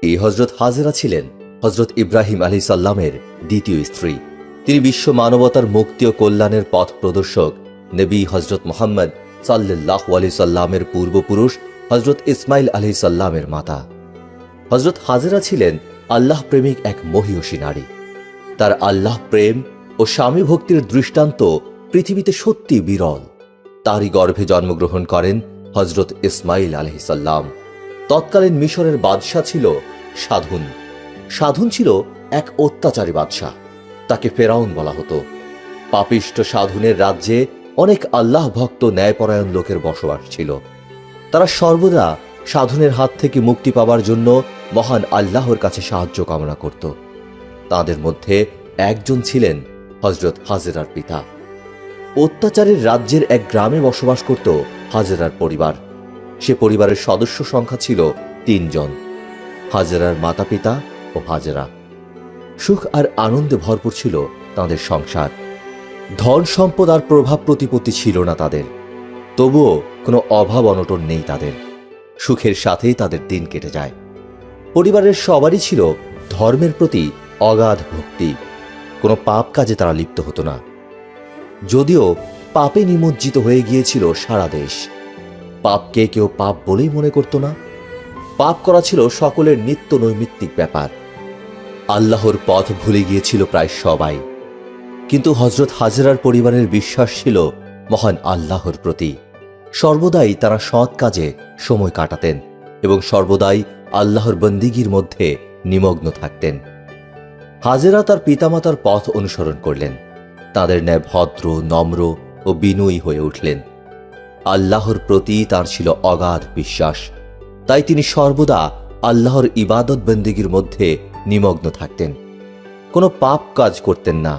এই হজরত হাজেরা ছিলেন হজরত ইব্রাহিম আলাইহিস সালামের দ্বিতীয় স্ত্রী। তিনি বিশ্ব মানবতার মুক্তি ও কল্যাণের পথ প্রদর্শক নবী হজরত মুহাম্মদ সাল্লাল্লাহু আলাইহি সাল্লামের পূর্বপুরুষ হজরত ইসমাইল আলাইহিস সালামের মাতা। হজরত হাজেরা ছিলেন আল্লাহ প্রেমিক এক মহিয়সী নারী। তার আল্লাহ প্রেম ও স্বামী ভক্তির দৃষ্টান্ত পৃথিবীতে সত্যি বিরল। তারই গর্ভে জন্মগ্রহণ করেন হজরত ইসমাইল আলাইহিস সালাম। তৎকালীন মিশরের বাদশাহ ছিল সাধুন। সাধুন ছিল এক অত্যাচারী বাদশাহ। তাকে ফেরাউন বলা হতো। পাপিষ্ঠ সাধুনের রাজ্যে অনেক আল্লাহ ভক্ত ন্যায়পরায়ণ লোকের বসবাস ছিল। তারা সর্বদা সাধুনের হাত থেকে মুক্তি পাবার জন্য মহান আল্লাহর কাছে সাহায্য কামনা করত। তাদের মধ্যে একজন ছিলেন হজরত হাজেরার পিতা। অত্যাচারের রাজ্যের এক গ্রামে বসবাস করত হাজেরার পরিবার। সে পরিবারের সদস্য সংখ্যা ছিল ৩ জন: হাজেরার মাতা পিতা ও হাজেরা। সুখ আর আনন্দে ভরপুর ছিল তাদের সংসার। ধন সম্পদ আর প্রভাব প্রতিপত্তি ছিল না তাদের, তবুও কোনো অভাব অনটন নেই তাদের। সুখের সাথেই তাদের দিন কেটে যায়। পরিবারের সবারই ছিল ধর্মের প্রতি অগাধ ভক্তি। কোনো পাপ কাজে তারা লিপ্ত হতো না। যদিও পাপে নিমজ্জিত হয়ে গিয়েছিল সারা দেশ, পাপকে কেউ পাপ বলেই মনে করত না। পাপ করা ছিল সকলের নিত্য নৈমিত্তিক ব্যাপার। আল্লাহর পথ ভুলে গিয়েছিল প্রায় সবাই। কিন্তু হজরত হাজেরার পরিবারের বিশ্বাস ছিল মহান আল্লাহর প্রতি। সর্বদাই তারা সৎ কাজে সময় কাটাতেন এবং সর্বদাই আল্লাহর বন্দিগির মধ্যে নিমগ্ন থাকতেন। হাজেরা তার পিতামাতার পথ অনুসরণ করলেন। তাদের ন্যায় ভদ্র, নম্র ও বিনয়ী হয়ে উঠলেন। আল্লাহর প্রতি তার ছিল অগাধ বিশ্বাস। তাই তিনি সর্বদা আল্লাহর ইবাদত বন্দেগীর মধ্যে নিমগ্ন থাকতেন। কোনো পাপ কাজ করতেন না।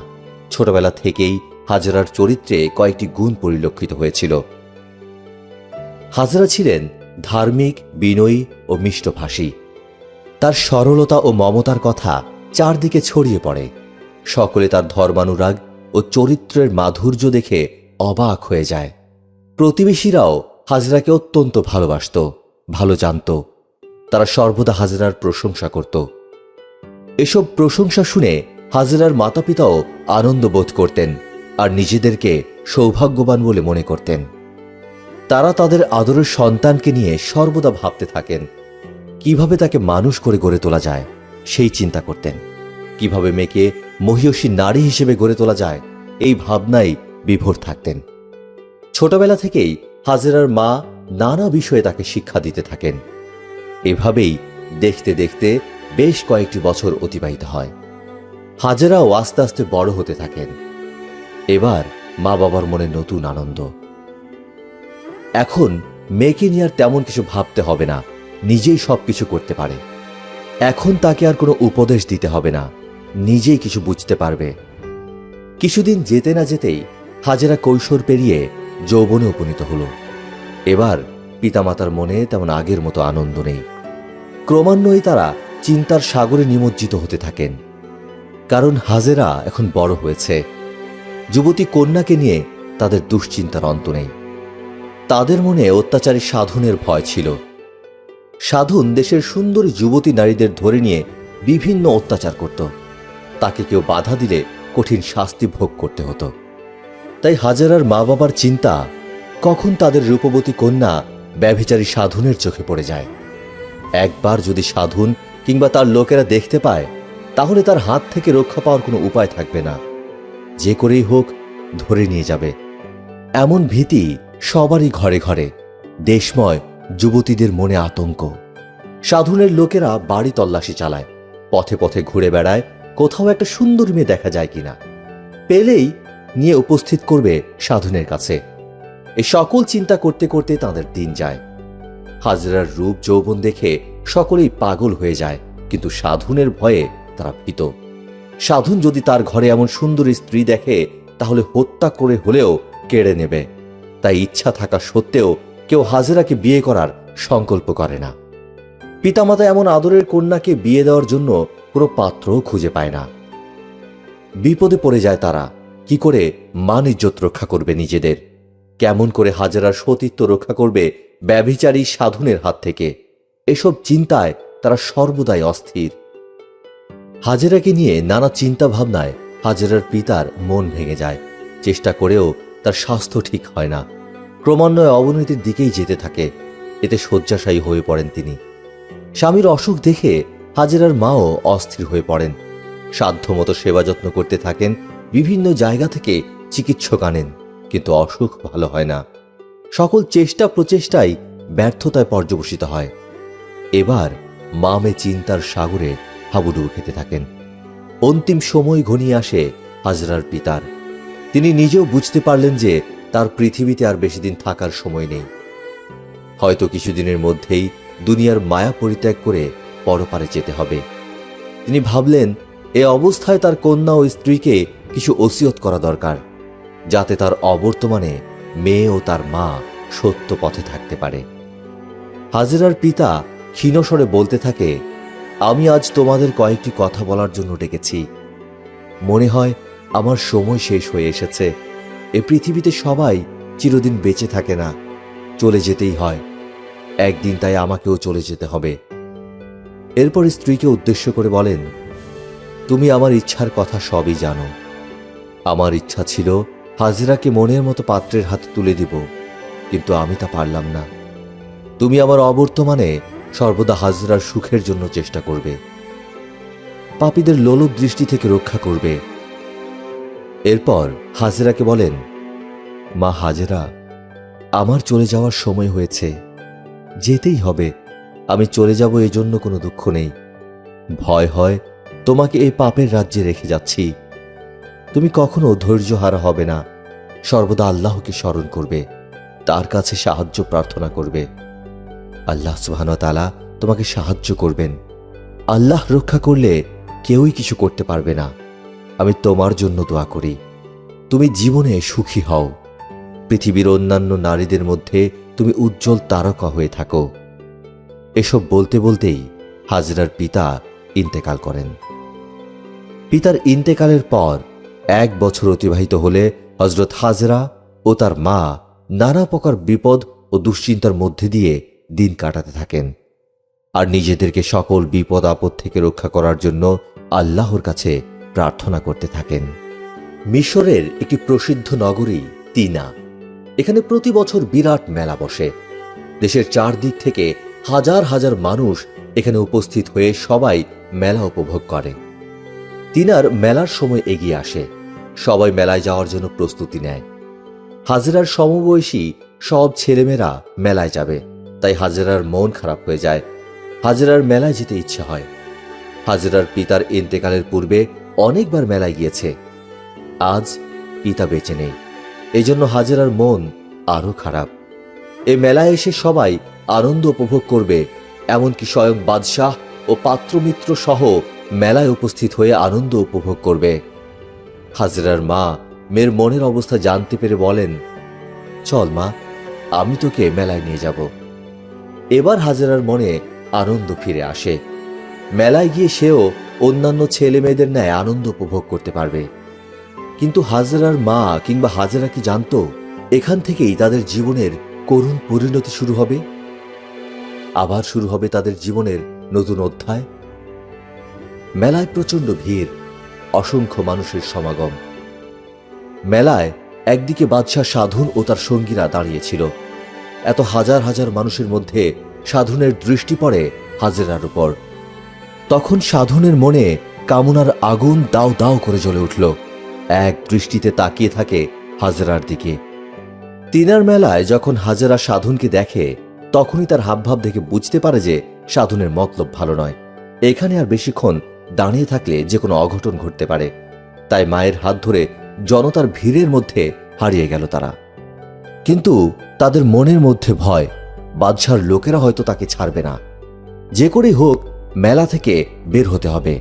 ছোটবেলা থেকেই হাজেরার চরিত্রে কয়েকটি গুণ পরিলক্ষিত হয়েছিল। হাজেরা ছিলেন ধার্মিক, বিনয়ী ও মিষ্টভাষী। তার সরলতা ও মমতার কথা চারদিকে ছড়িয়ে পড়ে। সকলে তার ধর্মানুরাগ ও চরিত্রের মাধুর্য দেখে অবাক হয়ে যায়। প্রতিবেশীরাও হাজেরাকে অত্যন্ত ভালোবাসত, ভালো জানত। তারা সর্বদা হাজেরার প্রশংসা করত। এসব প্রশংসা শুনে হাজেরার মাতা পিতাও আনন্দ বোধ করতেন আর নিজেদেরকে সৌভাগ্যবান বলে মনে করতেন। তারা তাদের আদরের সন্তানকে নিয়ে সর্বদা ভাবতে থাকেন কিভাবে তাকে মানুষ করে গড়ে তোলা যায়, সেই চিন্তা করতেন। কিভাবে মেয়েকে মহিয়সী নারী হিসেবে গড়ে তোলা যায়, এই ভাবনায় বিভোর থাকতেন। ছোটবেলা থেকেই হাজেরার মা নানা বিষয়ে তাকে শিক্ষা দিতে থাকেন। এভাবেই দেখতে দেখতে বেশ কয়েকটি বছর অতিবাহিত হয়। হাজেরাও আস্তে আস্তে বড় হতে থাকেন। এবার মা বাবার মনে নতুন আনন্দ। এখন মেয়েকে নিয়ে আর তেমন কিছু ভাবতে হবে না, নিজেই সবকিছু করতে পারে। এখন তাকে আর কোনো উপদেশ দিতে হবে না, নিজেই কিছু বুঝতে পারবে। কিছুদিন যেতে না যেতেই হাজেরা কৈশোর পেরিয়ে যৌবনে উপনীত হল। এবার পিতামাতার মনে তেমন আগের মতো আনন্দ নেই। ক্রমান্বয়ে তারা চিন্তার সাগরে নিমজ্জিত হতে থাকেন। কারণ হাজেরা এখন বড় হয়েছে। যুবতী কন্যাকে নিয়ে তাদের দুশ্চিন্তার অন্ত নেই। তাদের মনে অত্যাচারী সাধুনের ভয় ছিল। সাধুন দেশের সুন্দরী যুবতী নারীদের ধরে নিয়ে বিভিন্ন অত্যাচার করত। তাকে কেউ বাধা দিলে কঠিন শাস্তি ভোগ করতে হতো। তাই হাজেরার মা বাবার চিন্তা, কখন তাদের রূপবতী কন্যা ব্যভিচারী সাধুনের চোখে পড়ে যায়। একবার যদি সাধুন কিংবা তার লোকেরা দেখতে পায়, তাহলে তার হাত থেকে রক্ষা পাওয়ার কোনো উপায় থাকবে না। যে করেই হোক ধরে নিয়ে যাবে। এমন ভীতি সবারই ঘরে ঘরে। দেশময় যুবতীদের মনে আতঙ্ক। সাধুনের লোকেরা বাড়ি তল্লাশি চালায়, পথে পথে ঘুরে বেড়ায়, কোথাও একটা সুন্দরী মেয়ে দেখা যায় কিনা। পেলেই নিয়ে উপস্থিত করবে সাধুনের কাছে। এ সকল চিন্তা করতে করতে তাদের দিন যায়। হাজেরার রূপ যৌবন দেখে সকলেই পাগল হয়ে যায়, কিন্তু সাধুনের ভয়ে তারা ভীত। সাধুন যদি তার ঘরে এমন সুন্দরী স্ত্রী দেখে, তাহলে হত্যা করে হলেও কেড়ে নেবে। তাই ইচ্ছা থাকা সত্ত্বেও কেউ হাজেরাকে বিয়ে করার সংকল্প করে না। পিতামাতা এমন আদরের কন্যাকে বিয়ে দেওয়ার জন্য কোনো পাত্রও খুঁজে পায় না। বিপদে পড়ে যায় তারা। কি করে মান ইজ্জত রক্ষা করবে নিজেদের? কেমন করে হাজেরার সতীত্ব রক্ষা করবে ব্যভিচারী সাধুনের হাত থেকে? এসব চিন্তায় তারা সর্বদাই অস্থির। হাজেরাকে নিয়ে নানা চিন্তা ভাবনায় হাজেরার পিতার মন ভেঙে যায়। চেষ্টা করেও তার স্বাস্থ্য ঠিক হয় না, ক্রমান্বয়ে অবনতির দিকেই যেতে থাকে। এতে শয্যাশায়ী হয়ে পড়েন তিনি। স্বামীর অসুখ দেখে হাজেরার মাও অস্থির হয়ে পড়েন। সাধ্যমতো সেবা যত্ন করতে থাকেন, বিভিন্ন জায়গা থেকে চিকিৎসক আনেন, কিন্তু অসুখ ভালো হয় না। সকল চেষ্টা প্রচেষ্টাই ব্যর্থতায় পর্যবসিত হয়। এবার মামে চিন্তার সাগরে হাবুডুবু খেতে থাকেন। অন্তিম সময় ঘনিয়ে আসে হাজেরার পিতার। তিনি নিজেও বুঝতে পারলেন যে তার পৃথিবীতে আর বেশি দিন থাকার সময় নেই। হয়তো কিছুদিনের মধ্যেই দুনিয়ার মায়া পরিত্যাগ করে পরপারে যেতে হবে। তিনি ভাবলেন, এ অবস্থায় তার কন্যা ও স্ত্রীকে কিছু ওসিয়ত করা দরকার, যাতে তার অবর্তমানে মেয়ে ও তার মা সত্য পথে থাকতে পারে। হাজেরার পিতা ক্ষীণস্বরে বলতে থাকে, আমি আজ তোমাদের কয়েকটি কথা বলার জন্য ডেকেছি। মনে হয় আমার সময় শেষ হয়ে এসেছে। এ পৃথিবীতে সবাই চিরদিন বেঁচে থাকে না, চলে যেতেই হয়। একদিন তাই আমাকেও চলে যেতে হবে। এরপর স্ত্রীকে উদ্দেশ্য করে বলেন, তুমি আমার ইচ্ছার কথা সবই জানো। আমার ইচ্ছা ছিল হাজেরাকে মনের মতো পাত্রের হাতে তুলে দিব, কিন্তু আমি তা পারলাম না। তুমি আমার অবর্তমানে সর্বদা হাজেরার সুখের জন্য চেষ্টা করবে, পাপীদের লোলুপ দৃষ্টি থেকে রক্ষা করবে। এরপর হাজেরাকে বলেন, মা হাজেরা, আমার চলে যাওয়ার সময় হয়েছে, যেতেই হবে। আমি চলে যাব এজন্য কোনো দুঃখ নেই। ভয় হয় তোমাকে এই পাপের রাজ্যে রেখে যাচ্ছি। তুমি কখনো ধৈর্যহারা হবে না, সর্বদা আল্লাহকে স্মরণ করবে, তার কাছে সাহায্য প্রার্থনা করবে। আল্লাহ সুবহানাহু ওয়া তাআলা তোমাকে সাহায্য করবেন। আল্লাহ রক্ষা করলে কেউই কিছু করতে পারবে না। আমি তোমার জন্য দোয়া করি, তুমি জীবনে সুখী হও। পৃথিবীর অন্যান্য নারীদের মধ্যে তুমি উজ্জ্বল তারকা হয়ে থাকো। এসব বলতে বলতেই হাজেরার পিতা ইন্তেকাল করেন। পিতার ইন্তেকালের পর 1 বছর অতিবাহিত হলে হযরত হাজেরা ও তার মা নানা প্রকার বিপদ ও দুশ্চিন্তার মধ্যে দিয়ে দিন কাটাতে থাকেন, আর নিজেদেরকে সকল বিপদ আপদ থেকে রক্ষা করার জন্য আল্লাহর কাছে প্রার্থনা করতে থাকেন। মিশরের একটি প্রসিদ্ধ নগরী তিনা। এখানে প্রতি বছর বিরাট মেলা বসে। দেশের চারদিক থেকে হাজার হাজার মানুষ এখানে উপস্থিত হয়ে সবাই মেলা উপভোগ করে। তিনার মেলার সময় এগিয়ে আসে। সবাই মেলায় যাওয়ার জন্য প্রস্তুতি নেয়। হাজেরার সমবয়সী সব ছেলেমেয়েরা মেলায় যাবে, তাই হাজেরার মন খারাপ হয়ে যায়। হাজেরার মেলায় যেতে ইচ্ছে হয়। হাজেরার পিতার ইন্তেকালের পূর্বে অনেকবার মেলায় গিয়েছে। আজ পিতা বেঁচে নেই, এজন্য হাজেরার মন আরো খারাপ। এ মেলায় এসে সবাই আনন্দ উপভোগ করবে, এমনকি স্বয়ং বাদশাহ ও পাত্রমিত্র সহ মেলায় উপস্থিত হয়ে আনন্দ উপভোগ করবে। হাজেরার মা মেয়ের মনের অবস্থা জানতে পেরে বলেন, চল মা, আমি তোকে মেলায় নিয়ে যাব। এবার হাজেরার মনে আনন্দ ফিরে আসে। মেলায় গিয়ে সেও অন্যান্য ছেলে মেয়েদের ন্যায় আনন্দ উপভোগ করতে পারবে। কিন্তু হাজেরার মা কিংবা হাজেরা কি জানতো এখান থেকেই তাদের জীবনের করুণ পরিণতি শুরু হবে? আবার শুরু হবে তাদের জীবনের নতুন অধ্যায়। মেলায় প্রচন্ড ভিড়, অসংখ্য মানুষের সমাগম। মেলায় একদিকে বাদশাহ সাধুন ও তার সঙ্গীরা দাঁড়িয়েছিল। এত হাজার হাজার মানুষের মধ্যে সাধুনের দৃষ্টি পড়ে হাজেরার উপর। তখন সাধুনের মনে কামনার আগুন দাও দাও করে জ্বলে উঠল। এক দৃষ্টিতে তাকিয়ে থাকে হাজেরার দিকে। তিনার মেলায় যখন হাজেরা সাধুনকে দেখে, তখনই তার হাবভাব দেখে বুঝতে পারে যে সাধুনের মতলব ভালো নয়। এখানে আর বেশিক্ষণ দাঁড়িয়ে থাকলে যে কোনো অঘটন ঘটতে পারে। তাই মায়ের হাত ধরে জনতার ভিড়ের মধ্যে হারিয়ে গেল তারা। কিন্তু তাদের মনের মধ্যে ভয়, বাদশার লোকেরা হয়তো তাকে ছাড়বে না। যে করেই হোক মেলা থেকে বের হতে হবে।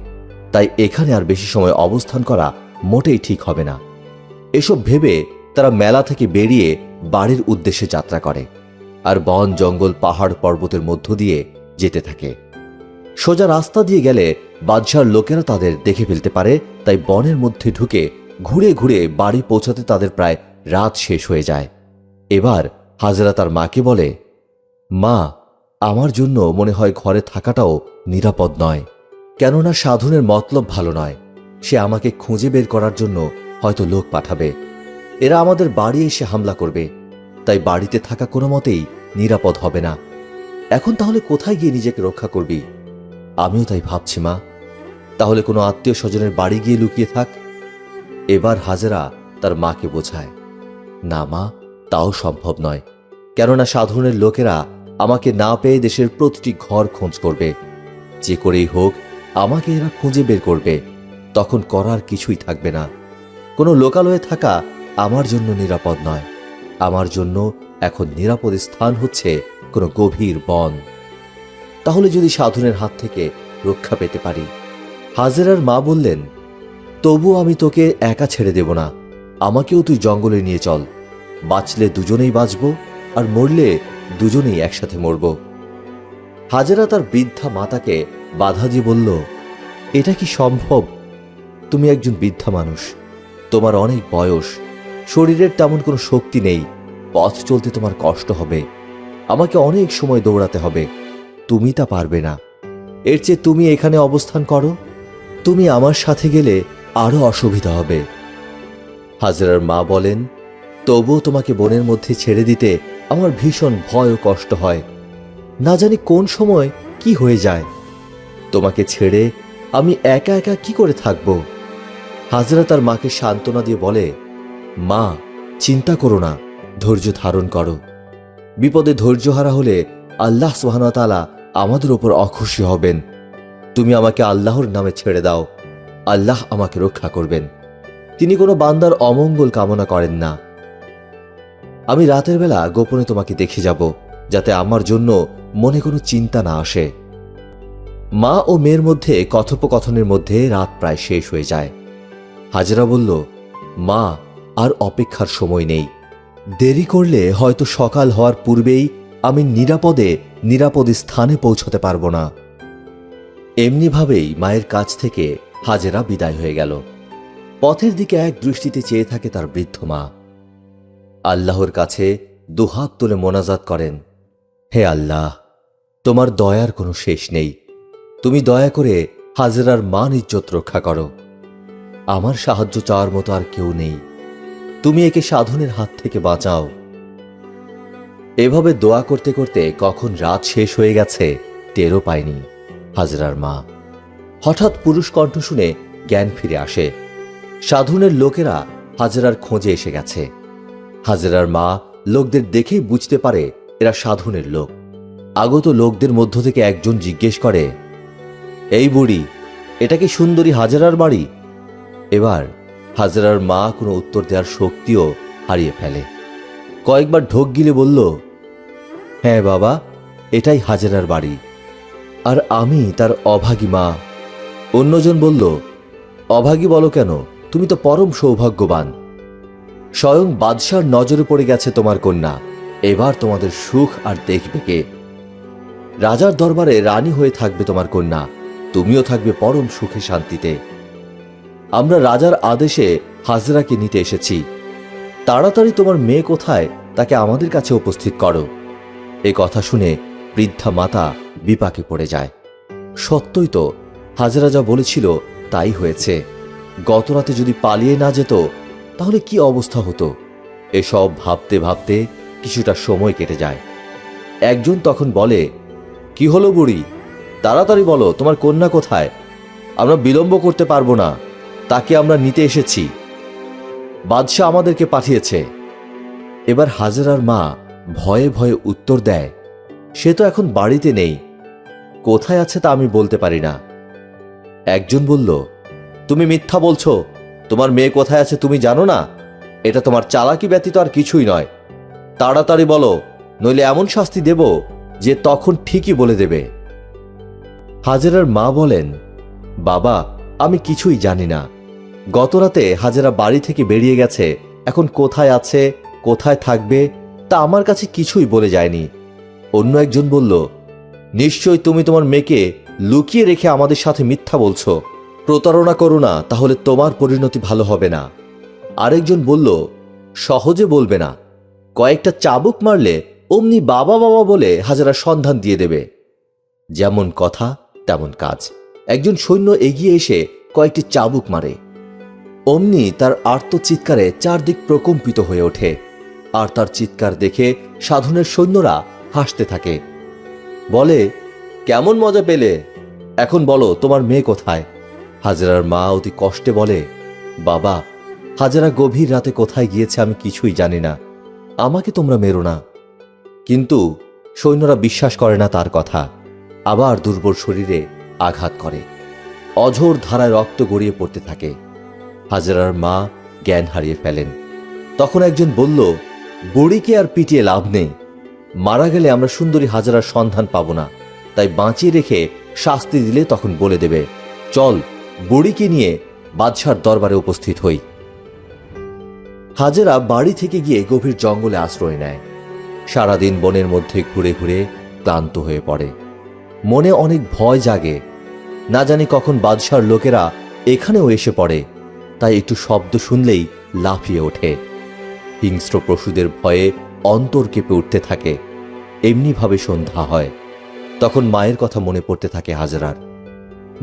তাই এখানে আর বেশি সময় অবস্থান করা মোটেই ঠিক হবে না। এসব ভেবে তারা মেলা থেকে বেরিয়ে বাড়ির উদ্দেশ্যে যাত্রা করে, আর বন জঙ্গল পাহাড় পর্বতের মধ্য দিয়ে যেতে থাকে। সোজা রাস্তা দিয়ে গেলে বাদশার লোকেরা তাদের দেখে ফেলতে পারে, তাই বনের মধ্যে ঢুকে ঘুরে ঘুরে বাড়ি পৌঁছাতে তাদের প্রায় রাত শেষ হয়ে যায়। এবার হাজেরা তার মাকে বলে, মা, আমার জন্য মনে হয় ঘরে থাকাটাও নিরাপদ নয়, কেননা সাধনের মতলব ভালো নয়। সে আমাকে খুঁজে বের করার জন্য হয়তো লোক পাঠাবে। এরা আমাদের বাড়ি এসে হামলা করবে, তাই বাড়িতে থাকা কোনো মতেই নিরাপদ হবে না। এখন তাহলে কোথায় গিয়ে নিজেকে রক্ষা করবি? আমিও তাই ভাবছি মা। তাহলে কোনো আত্মীয় স্বজনের বাড়ি গিয়ে লুকিয়ে থাক। এবার হাজেরা তার মাকে বোঝায়, না মা, তাও সম্ভব নয়, কেননা সাধনের লোকেরা আমাকে না পেয়ে দেশের প্রতিটি ঘর খোঁজ করবে। যে করেই হোক আমাকে এরা খুঁজে বের করবে, তখন করার কিছুই থাকবে না। কোনো লোকালয়ে থাকা আমার জন্য নিরাপদ নয়। আমার জন্য এখন নিরাপদ স্থান হচ্ছে কোনো গভীর বন। তাহলে যদি সাধনের হাত থেকে রক্ষা পেতে পারি। হাজেরার মা বললেন, তবু আমি তোকে একা ছেড়ে দেব না, আমাকেও তুই জঙ্গলে নিয়ে চল। বাঁচলে দুজনেই বাঁচব, আর মরলে দুজনেই একসাথে মরব। হাজেরা তার বৃদ্ধা মাতাকে বাধা দিয়ে বলল, এটা কি সম্ভব? তুমি একজন বৃদ্ধা মানুষ, তোমার অনেক বয়স, শরীরের তেমন কোনো শক্তি নেই, পথ চলতে তোমার কষ্ট হবে, আমাকে অনেক সময় দৌড়াতে হবে, তুমি তা পারবে না। এর চেয়ে তুমি এখানে অবস্থান করো, তুমি আমার সাথে গেলে আরো অসুবিধা হবে। হাজেরার মা বলেন, তবুও তোমাকে বনের মধ্যে ছেড়ে দিতে আমার ভীষণ ভয় ও কষ্ট হয়, না জানি কোন সময় কি হয়ে যায়। তোমাকে ছেড়ে আমি একা একা কি করে থাকব? হাজেরা তার মাকে সান্ত্বনা দিয়ে বলে, মা, চিন্তা করো না, ধৈর্য ধারণ করো। বিপদে ধৈর্যহারা হলে আল্লাহ সুবহানাহু ওয়া তাআলা আমাদের উপর অখুশি হবেন। তুমি আমাকে আল্লাহর নামে ছেড়ে দাও, আল্লাহ আমাকে রক্ষা করবেন। তিনি কোনো বান্দার অমঙ্গল কামনা করেন না। আমি রাতের বেলা গোপনে তোমাকে দেখে যাব, যাতে আমার জন্য মনে কোনো চিন্তা না আসে। মা ও মেয়ের মধ্যে কথোপকথনের মধ্যে রাত প্রায় শেষ হয়ে যায়। হাজেরা বলল, মা, আর অপেক্ষার সময় নেই। দেরি করলে হয়তো সকাল হওয়ার পূর্বেই আমি নিরাপদ স্থানে পৌঁছতে পারবো না। এমনিভাবেই মায়ের কাছ থেকে হাজেরা বিদায় হয়ে গেল। পথের দিকে এক দৃষ্টিতে চেয়ে থাকে তার বৃদ্ধ মা। আল্লাহর কাছে দুহাত তুলে মোনাজাত করেন, হে আল্লাহ, তোমার দয়ার কোনো শেষ নেই। তুমি দয়া করে হাজেরার মান ইজ্জত রক্ষা করো। আমার সাহায্য চাওয়ার মতো আর কেউ নেই, তুমি একে সাধনের হাত থেকে বাঁচাও। এভাবে দোয়া করতে করতে কখন রাত শেষ হয়ে গেছে টেরও পায়নি হাজেরার মা। হঠাৎ পুরুষ কণ্ঠ শুনে জ্ঞান ফিরে আসে। সাধনের লোকেরা হাজেরার খোঁজে এসে গেছে। হাজেরার মা লোকদের দেখেই বুঝতে পারে এরা সাধনের লোক। আগত লোকদের মধ্য থেকে একজন জিজ্ঞেস করে, এই বুড়ি, এটা কি সুন্দরী হাজেরার বাড়ি? এবার হাজেরার মা কোনো উত্তর দেওয়ার শক্তিও হারিয়ে ফেলে। কয়েকবার ঢোক গিলে বলল, হ্যাঁ বাবা, এটাই হাজেরার বাড়ি, আর আমি তার অভাগী মা। অন্যজন বলল, অভাগী বলো কেন, তুমি তো পরম সৌভাগ্যবান। স্বয়ং বাদশার নজরে পড়ে গেছে তোমার কন্যা, এবার তোমাদের সুখ আর দেখবে কে? রাজার দরবারে রানী হয়ে থাকবে তোমার কন্যা, তুমিও থাকবে পরম সুখে শান্তিতে। আমরা রাজার আদেশে হাজেরাকে নিতে এসেছি, তাড়াতাড়ি তোমার মেয়ে কোথায় তাকে আমাদের কাছে উপস্থিত করো। এ কথা শুনে বৃদ্ধা মাতা বিপাকে পড়ে যায়। সত্যই তো, হাজেরা যা বলেছিল তাই হয়েছে। গত রাতে যদি পালিয়ে না যেত তাহলে কি অবস্থা হতো? এসব ভাবতে ভাবতে কিছুটা সময় কেটে যায়। একজন তখন বলে, কি হলো বুড়ি, তাড়াতাড়ি বলো তোমার কন্যা কোথায়? আমরা বিলম্ব করতে পারবো না, তাকে আমরা নিতে এসেছি, বাদশাহ আমাদেরকে পাঠিয়েছে। এবার হাজেরার মা ভয়ে ভয়ে উত্তর দেয়, সে তো এখন বাড়িতে নেই, কোথায় আছে তা আমি বলতে পারি না। একজন বলল, তুমি মিথ্যা বলছো, তোমার মেয়ে কোথায় আছে তুমি জানো না? এটা তোমার চালাকি ব্যতীত আর কিছুই নয়, তাড়াতাড়ি বলো, নইলে এমন শাস্তি দেব যে তখন ঠিকই বলে দেবে। হাজেরার মা বলেন, বাবা, আমি কিছুই জানি না। গতরাতে হাজেরা বাড়ি থেকে বেরিয়ে গেছে, এখন কোথায় আছে কোথায় থাকবে তা আমার কাছে কিছুই বলে যায়নি। অন্য একজন বলল, নিশ্চয় তুমি তোমার মেয়েকে লুকিয়ে রেখে আমাদের সাথে মিথ্যা বলছো, প্রতারণা করো না, তাহলে তোমার পরিণতি ভালো হবে না। আরেকজন বলল, সহজে বলবে না, কয়েকটা চাবুক মারলে অমনি বাবা বাবা বলে হাজেরা সন্ধান দিয়ে দেবে। যেমন কথা তেমন কাজ। একজন সৈন্য এগিয়ে এসে কয়েকটি চাবুক মারে। অমনি তার আর্তচিৎকারে চারদিক প্রকম্পিত হয়ে ওঠে, আর তার চিৎকার দেখে সাধনের সৈন্যরা হাসতে থাকে। বলে, কেমন মজা পেলে? এখন বলো তোমার মেয়ে কোথায়? হাজেরার মা অতি কষ্টে বলে, বাবা, হাজেরা গভীর রাতে কোথায় গিয়েছে আমি কিছুই জানি না, আমাকে তোমরা মেরো না। কিন্তু সৈন্যরা বিশ্বাস করে না তার কথা, আবার দুর্বল শরীরে আঘাত করে। অঝোর ধারায় রক্ত গড়িয়ে পড়তে থাকে। হাজেরার মা জ্ঞান হারিয়ে ফেলেন। তখন একজন বলল, বুড়িকে আর পিটিয়ে লাভ নেই, মারা গেলে আমরা সুন্দরী হাজেরার সন্ধান পাব না, তাই বাঁচিয়ে রেখে শাস্তি দিলে তখন বলে দেবে। চল, বুড়িকে নিয়ে বাদশার দরবারে উপস্থিত হই। হাজেরা বাড়ি থেকে গিয়ে গভীর জঙ্গলে আশ্রয় নেয়। সারাদিন বনের মধ্যে ঘুরে ঘুরে ক্লান্ত হয়ে পড়ে। মনে অনেক ভয় জাগে, না জানি কখন বাদশার লোকেরা এখানেও এসে পড়ে, তাই একটু শব্দ শুনলেই লাফিয়ে ওঠে। হিংস্র পশুদের ভয়ে অন্তর কেঁপে উঠতে থাকে। এমনিভাবে সন্ধ্যা হয়। তখন মায়ের কথা মনে পড়তে থাকে হাজেরার।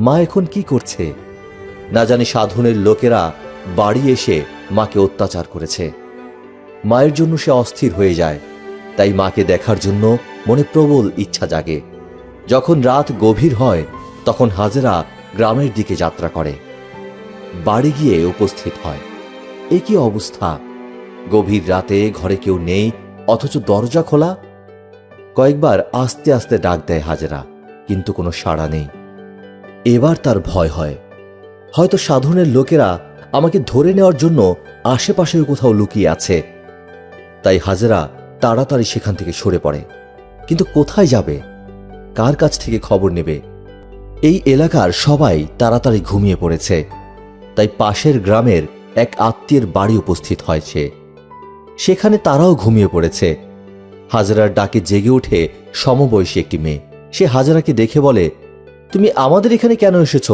মা এখন কি করছে? না জানি সাধনের লোকেরা বাড়ি এসে মাকে অত্যাচার করেছে। মায়ের জন্য সে অস্থির হয়ে যায়, তাই মাকে দেখার জন্য মনে প্রবল ইচ্ছা জাগে। যখন রাত গভীর হয় তখন হাজেরা গ্রামের দিকে যাত্রা করে। বাড়ি গিয়ে উপস্থিত হয়। এ কি অবস্থা! গভীর রাতে ঘরে কেউ নেই, অথচ দরজা খোলা। কয়েকবার আস্তে আস্তে ডাক দেয় হাজেরা, কিন্তু কোনো সাড়া নেই। এবার তার ভয় হয়, হয়তো সাধনের লোকেরা আমাকে ধরে নেওয়ার জন্য আশেপাশের কোথাও লুকিয়ে আছে। তাই হাজেরা তাড়াতাড়ি সেখান থেকে সরে পড়ে। কিন্তু কোথায় যাবে? কার কাছ থেকে খবর নেবে? এই এলাকার সবাই তাড়াতাড়ি ঘুমিয়ে পড়েছে। তাই পাশের গ্রামের এক আত্মীয়ের বাড়ি উপস্থিত হয়েছে। সেখানে তারাও ঘুমিয়ে পড়েছে। হাজেরার ডাকে জেগে ওঠে সমবয়সী একটি মেয়ে। সে হাজেরাকে দেখে বলে, তুমি আমাদের এখানে কেন এসেছ?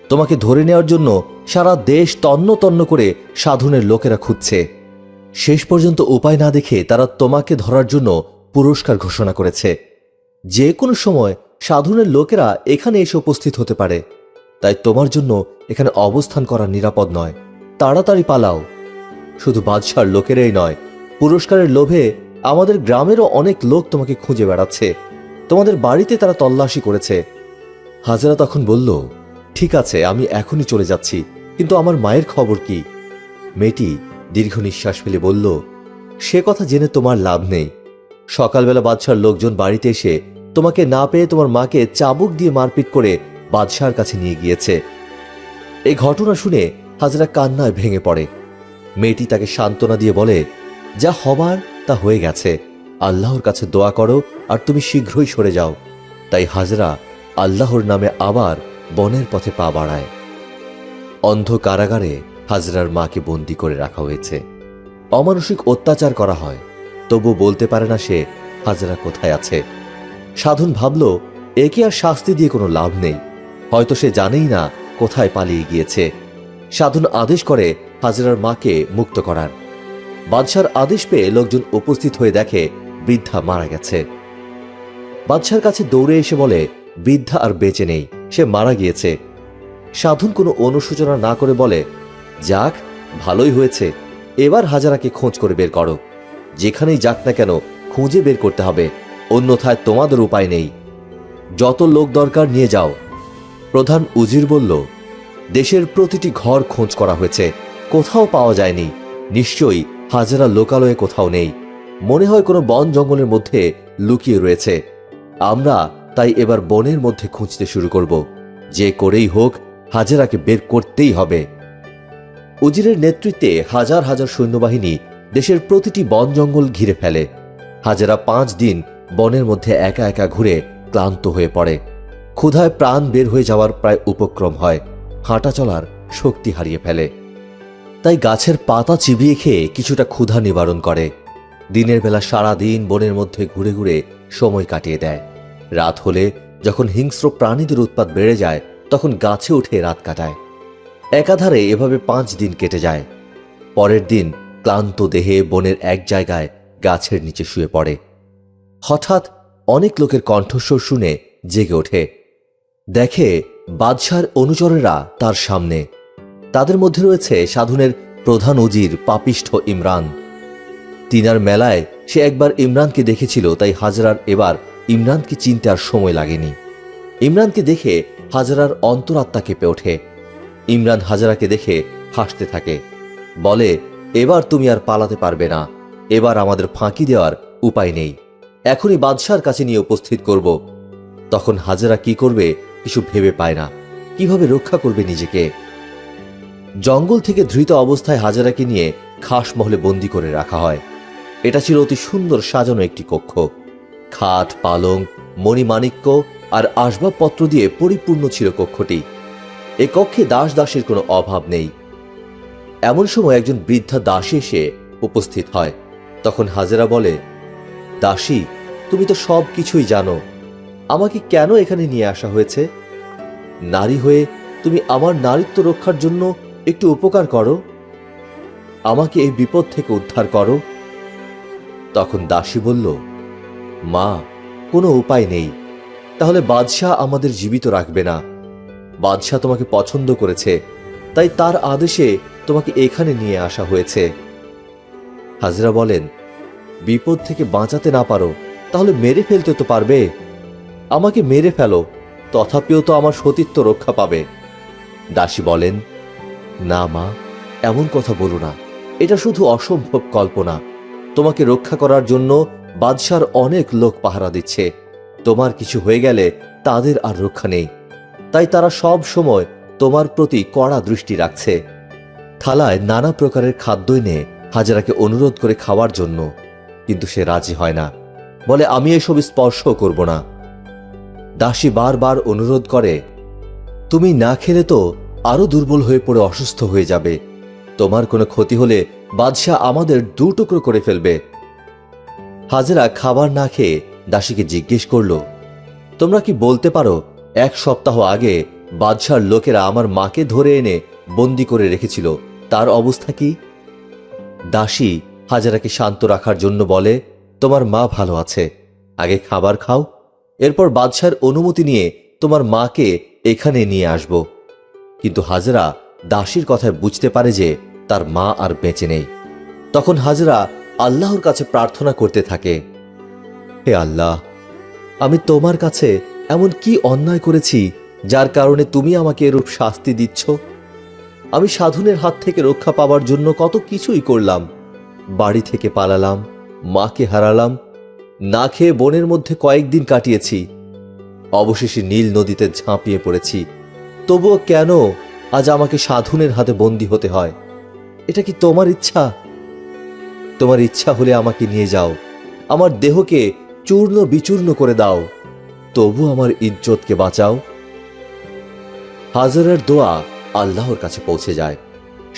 তোমাকে ধরে নেওয়ার জন্য সারা দেশ তন্ন তন্ন করে সাধনের লোকেরা খুঁজছে। শেষ পর্যন্ত উপায় না দেখে তারা তোমাকে ধরার জন্য পুরস্কার ঘোষণা করেছে। যে কোনো সময় সাধনের লোকেরা এখানে এসে উপস্থিত হতে পারে, তাই তোমার জন্য এখানে অবস্থান করা নিরাপদ নয়। তাড়াতাড়ি পালাও। শুধু বাদশার লোকেরাই নয়, পুরস্কারের লোভে আমাদের গ্রামেরও অনেক লোক তোমাকে খুঁজে বেড়াচ্ছে। তোমাদের বাড়িতে তারা তল্লাশি করেছে। হাজেরা তখন বলল, ঠিক আছে, আমি এখনই চলে যাচ্ছি, কিন্তু আমার মায়ের খবর কি? মেয়েটি দীর্ঘ নিঃশ্বাস ফেলে বলল, সে কথা জেনে তোমার লাভ নেই। সকালবেলা বাদশার লোকজন বাড়িতে এসে তোমাকে না পেয়ে তোমার মাকে চাবুক দিয়ে মারপিট করে বাদশার কাছে নিয়ে গিয়েছে। এই ঘটনা শুনে হাজেরা কান্নায় ভেঙে পড়ে। মেয়েটি তাকে সান্ত্বনা দিয়ে বলে, যা হবার তা হয়ে গেছে, আল্লাহর কাছে দোয়া করো আর তুমি শীঘ্রই সরে যাও। তাই হাজেরা আল্লাহর নামে আবার বনের পথে পা বাড়ায়। অন্ধ কারাগারে হাজেরার মাকে বন্দি করে রাখা হয়েছে। অমানসিক অত্যাচার করা হয়, তবু বলতে পারে না সে হাজেরা কোথায় আছে। সাধন ভাবল, একে আর শাস্তি দিয়ে কোনো লাভ নেই, হয়তো সে জানেই না কোথায় পালিয়ে গিয়েছে। সাধন আদেশ করে হাজেরার মাকে মুক্ত করার। বাদশার আদেশ পেয়ে লোকজন উপস্থিত হয়ে দেখে বৃদ্ধা মারা গেছে। বাদশার কাছে দৌড়ে এসে বলে, বৃদ্ধা আর বেঁচে নেই, সে মারা গিয়েছে। সাধন কোনো অনুশোচনা না করে বলে, যাক, ভালোই হয়েছে, এবার হাজেরাকে খোঁজ করে বের করো। যেখানেই যাক না কেন খুঁজে বের করতে হবে, অন্যথায় তোমাদের উপায় নেই। যত লোক দরকার নিয়ে যাও। প্রধান উজির বলল, দেশের প্রতিটি ঘর খোঁজ করা হয়েছে, কোথাও পাওয়া যায়নি। নিশ্চয়ই হাজেরা লোকালয়ে কোথাও নেই, মনে হয় কোনো বন জঙ্গলের মধ্যে লুকিয়ে রয়েছে। আমরা তাই এবার বনের মধ্যে খুঁজতে শুরু করব। যে করেই হোক হাজেরাকে বের করতেই হবে। উজিরের নেতৃত্বে হাজার হাজার সৈন্যবাহিনী দেশের প্রতিটি বন জঙ্গল ঘিরে ফেলে। হাজেরা 5 দিন বনের মধ্যে একা একা ঘুরে ক্লান্ত হয়ে পড়ে। ক্ষুধায় প্রাণ বের হয়ে যাওয়ার প্রায় উপক্রম হয়, হাঁটা চলার শক্তি হারিয়ে ফেলে। তাই গাছের পাতা চিবিয়ে খেয়ে কিছুটা ক্ষুধা নিবারণ করে। দিনের বেলা সারা দিন বনের মধ্যে ঘুরে ঘুরে সময় কাটিয়ে দেয়। রাত হলে যখন হিংস্র প্রাণীদের উৎপাত বেড়ে যায় তখন গাছে উঠে রাত কাটায়। একাধারে এভাবে 5 দিন কেটে যায়। পরের দিন ক্লান্ত দেহে বনের এক জায়গায় গাছের নিচে শুয়ে পড়ে। হঠাৎ অনেক লোকের কণ্ঠস্বর শুনে জেগে ওঠে। দেখে বাদশার অনুচরেরা তার সামনে। তাদের মধ্যে রয়েছে সাধুনের প্রধান উজির পাপিষ্ঠ ইমরান। তিনার মেলায় সে একবার ইমরানকে দেখেছিল, তাই হাজরার এবার ইমরানকে চিনতে আর সময় লাগেনি। ইমরানকে দেখে হাজরার অন্তরাত্মা কেঁপে ওঠে। ইমরান হাজরাকে দেখে হাসতে থাকে, বলে, এবার তুমি আর পালাতে পারবে না, এবার আমাদের ফাঁকি দেওয়ার উপায় নেই, এখনই বাদশার কাছে নিয়ে উপস্থিত করব। তখন হাজরা কি করবে কিছু ভেবে পায় না, কিভাবে রক্ষা করবে নিজেকে। জঙ্গল থেকে ধৃত অবস্থায় হাজরাকে নিয়ে খাস মহলে বন্দী করে রাখা হয়। এটা ছিল অতি সুন্দর সাজানো একটি কক্ষ। খাট, পালং, মণিমাণিক্য আর আসবাবপত্র দিয়ে পরিপূর্ণ ছিল কক্ষটি। এ কক্ষে দাস দাসীর কোনো অভাব নেই। এমন সময় একজন বৃদ্ধা দাসী এসে উপস্থিত হয়। তখন হাজেরা বলে, দাসী, তুমি তো সব কিছুই জানো, আমাকে কেন এখানে নিয়ে আসা হয়েছে? নারী হয়ে তুমি আমার নারীত্ব রক্ষার জন্য একটু উপকার করো, আমাকে এই বিপদ থেকে উদ্ধার করো। তখন দাসী বলল, মা, কোনো উপায় নেই। তাহলে বাদশাহ আমাদের জীবিত রাখবে না। বাদশাহ তোমাকে পছন্দ করেছে, তাই তার আদেশে তোমাকে এখানে নিয়ে আসা হয়েছে। হাজরা বলেন, বিপদ থেকে বাঁচাতে না পারো তাহলে মেরে ফেলতে তো পারবে। আমাকে মেরে ফেলো, তথাপিও তো আমার সতীত্ব রক্ষা পাবে। দাসী বলেন, না মা, এমন কথা বলো না, এটা শুধু অসম্ভব কল্পনা। তোমাকে রক্ষা করার জন্য বাদশার অনেক লোক পাহারা দিচ্ছে। তোমার কিছু হয়ে গেলে তাদের আর রক্ষা নেই, তাই তারা সব সময় তোমার প্রতি কড়া দৃষ্টি রাখছে। থালায় নানা প্রকারের খাদ্য এনে হাজরাকে অনুরোধ করে খাওয়ার জন্য, কিন্তু সে রাজি হয় না, বলে, আমি এসব স্পর্শ করব না। দাসী বারবার অনুরোধ করে, তুমি না খেলে তো আরো দুর্বল হয়ে পড়ে অসুস্থ হয়ে যাবে। তোমার কোনো ক্ষতি হলে বাদশাহ আমাদের দুটুকরো করে ফেলবে। হাজেরা খাবার না খেয়ে দাসীকে জিজ্ঞেস করল, তোমরা কি বলতে পারো 1 সপ্তাহ আগে বাদশার লোকেরা আমার মাকে ধরে এনে বন্দি করে রেখেছিল, তার অবস্থা কি? দাসী হাজেরাকে শান্ত রাখার জন্য বলে, তোমার মা ভালো আছে, আগে খাবার খাও, এরপর বাদশার অনুমতি নিয়ে তোমার মাকে এখানে নিয়ে আসব। কিন্তু হাজেরা দাসীর কথায় বুঝতে পারে যে তার মা আর বেঁচে নেই। তখন হাজেরা আল্লাহর কাছে প্রার্থনা করতে থাকে, হে আল্লাহ, আমি তোমার কাছে এমন কি অন্যায় করেছি যার কারণে তুমি আমাকে এরূপ শাস্তি দিচ্ছ? আমি সাধুনের হাত থেকে রক্ষা পাওয়ার জন্য কত কিছুই করলাম, বাড়ি থেকে পালালাম, মাকে হারালাম, না খেয়ে বনের মধ্যে কয়েকদিন কাটিয়েছি, অবশেষে নীল নদীতে ঝাঁপিয়ে পড়েছি। তবুও কেন আজ আমাকে সাধুনের হাতে বন্দী হতে হয়? এটা কি তোমার ইচ্ছা? তোমার ইচ্ছা হলে আমাকে নিয়ে যাও, আমার দেহকে চূর্ণ বিচূর্ণ করে দাও, তবু আমার ইজ্জতকে বাঁচাও। হাজরার দোয়া আল্লাহর কাছে পৌঁছে যায়।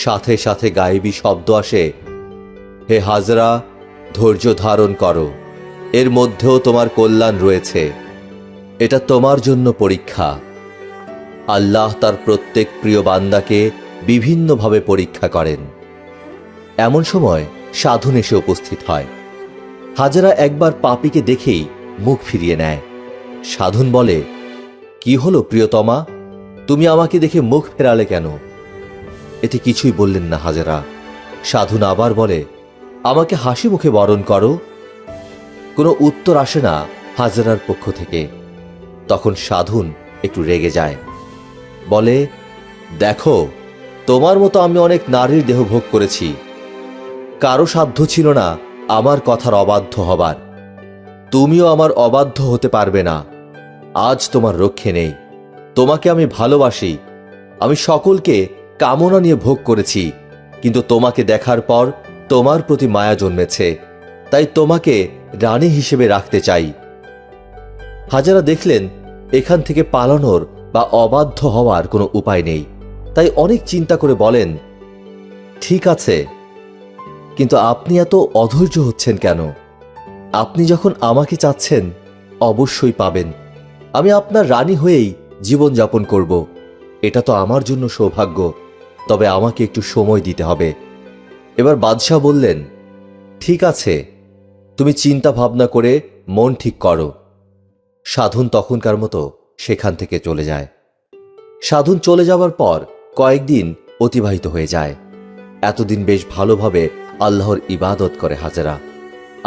সাথে সাথে গায়েবী শব্দ আসে, হে হাজরা, ধৈর্য ধারণ করো, এর মধ্যেও তোমার কল্যাণ রয়েছে, এটা তোমার জন্য পরীক্ষা। আল্লাহ তার প্রত্যেক প্রিয় বান্দাকে বিভিন্নভাবে পরীক্ষা করেন। এমন সময় সাধুন এসে উপস্থিত হয়। হাজরা একবার পাপীকে দেখেই মুখ ফিরিয়ে নেয়। সাধুন বলে, কি হলো প্রিয়তমা, তুমি আমাকে দেখে মুখ ফেরালে কেন? এতে কিছুই বললেন না হাজরা। সাধুন আবার বলে, আমাকে হাসি মুখে বরণ করো। কোনো উত্তর আসে না হাজরার পক্ষ থেকে। তখন সাধুন একটু রেগে যায়, বলে, দেখো, তোমার মতো আমি অনেক নারীর দেহ ভোগ করেছি, কারো সাধ্য ছিল না আমার কথার অবাধ্য হবার। তুমিও আমার অবাধ্য হতে পারবে না। আজ তোমার রক্ষে নেই, তোমাকে আমি ভালোবাসি, আমি সকলকে কামনা নিয়ে ভোগ করেছি, কিন্তু তোমাকে দেখার পর তোমার প্রতি মায়া জন্মেছে, তাই তোমাকে রানী হিসেবে রাখতে চাই। হাজরা দেখলেন এখান থেকে পালানোর বা অবাধ্য হওয়ার কোনো উপায় নেই, তাই অনেক চিন্তা করে বলেন, ঠিক আছে, কিন্তু আপনি এত অধৈর্য হচ্ছেন কেন? আপনি যখন আমাকে চাচ্ছেন অবশ্যই পাবেন। আমি আপনার রানী হয়েই জীবন যাপন করব, এটা তো আমার জন্য সৌভাগ্য, তবে আমাকে একটু সময় দিতে হবে। এবার বাদশাহ বললেন, ঠিক আছে, তুমি চিন্তা ভাবনা করে মন ঠিক করো। সাধুন তখনকার মতো সেখান থেকে চলে যায়। সাধুন চলে যাবার পর কয়েকদিন অতিবাহিত হয়ে যায়। এতদিন বেশ ভালোভাবে আল্লাহর ইবাদত করে হাজেরা,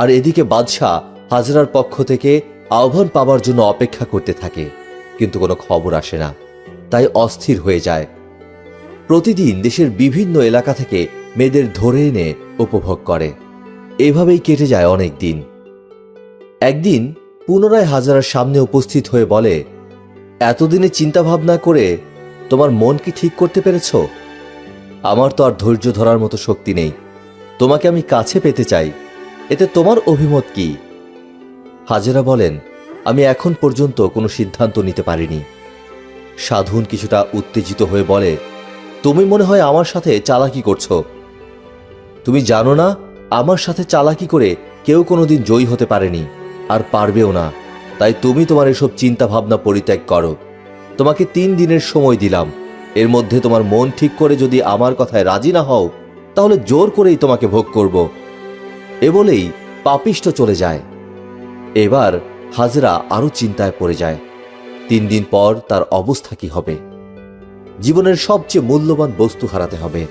আর এদিকে বাদশাহ হাজেরার পক্ষ থেকে আহ্বান পাবার জন্য অপেক্ষা করতে থাকে, কিন্তু কোনো খবর আসে না। তাই অস্থির হয়ে যায়। প্রতিদিন দেশের বিভিন্ন এলাকা থেকে মেয়েদের ধরে এনে উপভোগ করে। এভাবেই কেটে যায় অনেক দিন। একদিন পুনরায় হাজেরার সামনে উপস্থিত হয়ে বলে, এতদিনে চিন্তা ভাবনা করে তোমার মন কি ঠিক করতে পেরেছ? আমার তো আর ধৈর্য ধরার মতো শক্তি নেই। তোমাকে আমি কাছে পেতে চাই, এতে তোমার অভিমত কি? হাজেরা বলেন, আমি এখন পর্যন্ত কোনো সিদ্ধান্ত নিতে পারিনি। সাধুন কিছুটা উত্তেজিত হয়ে বলে, তুমি মনে হয় আমার সাথে চালাকি করছো। তুমি জানো না, আমার সাথে চালাকি করে কেউ কোনোদিন জয়ী হতে পারেনি, আর পারবেও না। তাই তুমি তোমার এসব চিন্তা ভাবনা পরিত্যাগ করো। তোমাকে 3 দিনের সময় দিলাম। এর মধ্যে তোমার মন ঠিক করে যদি আমার কথায় রাজি না হও, তাহলে জোর করেই তোমাকে ভোগ করব। এ বলেই পাপিষ্ঠ চলে যায়। এবার হাজেরা আরো চিন্তায় পড়ে যায়। 3 দিন পর তার অবস্থা কি হবে? জীবনের সবচেয়ে মূল্যবান বস্তু হারাতে হবে।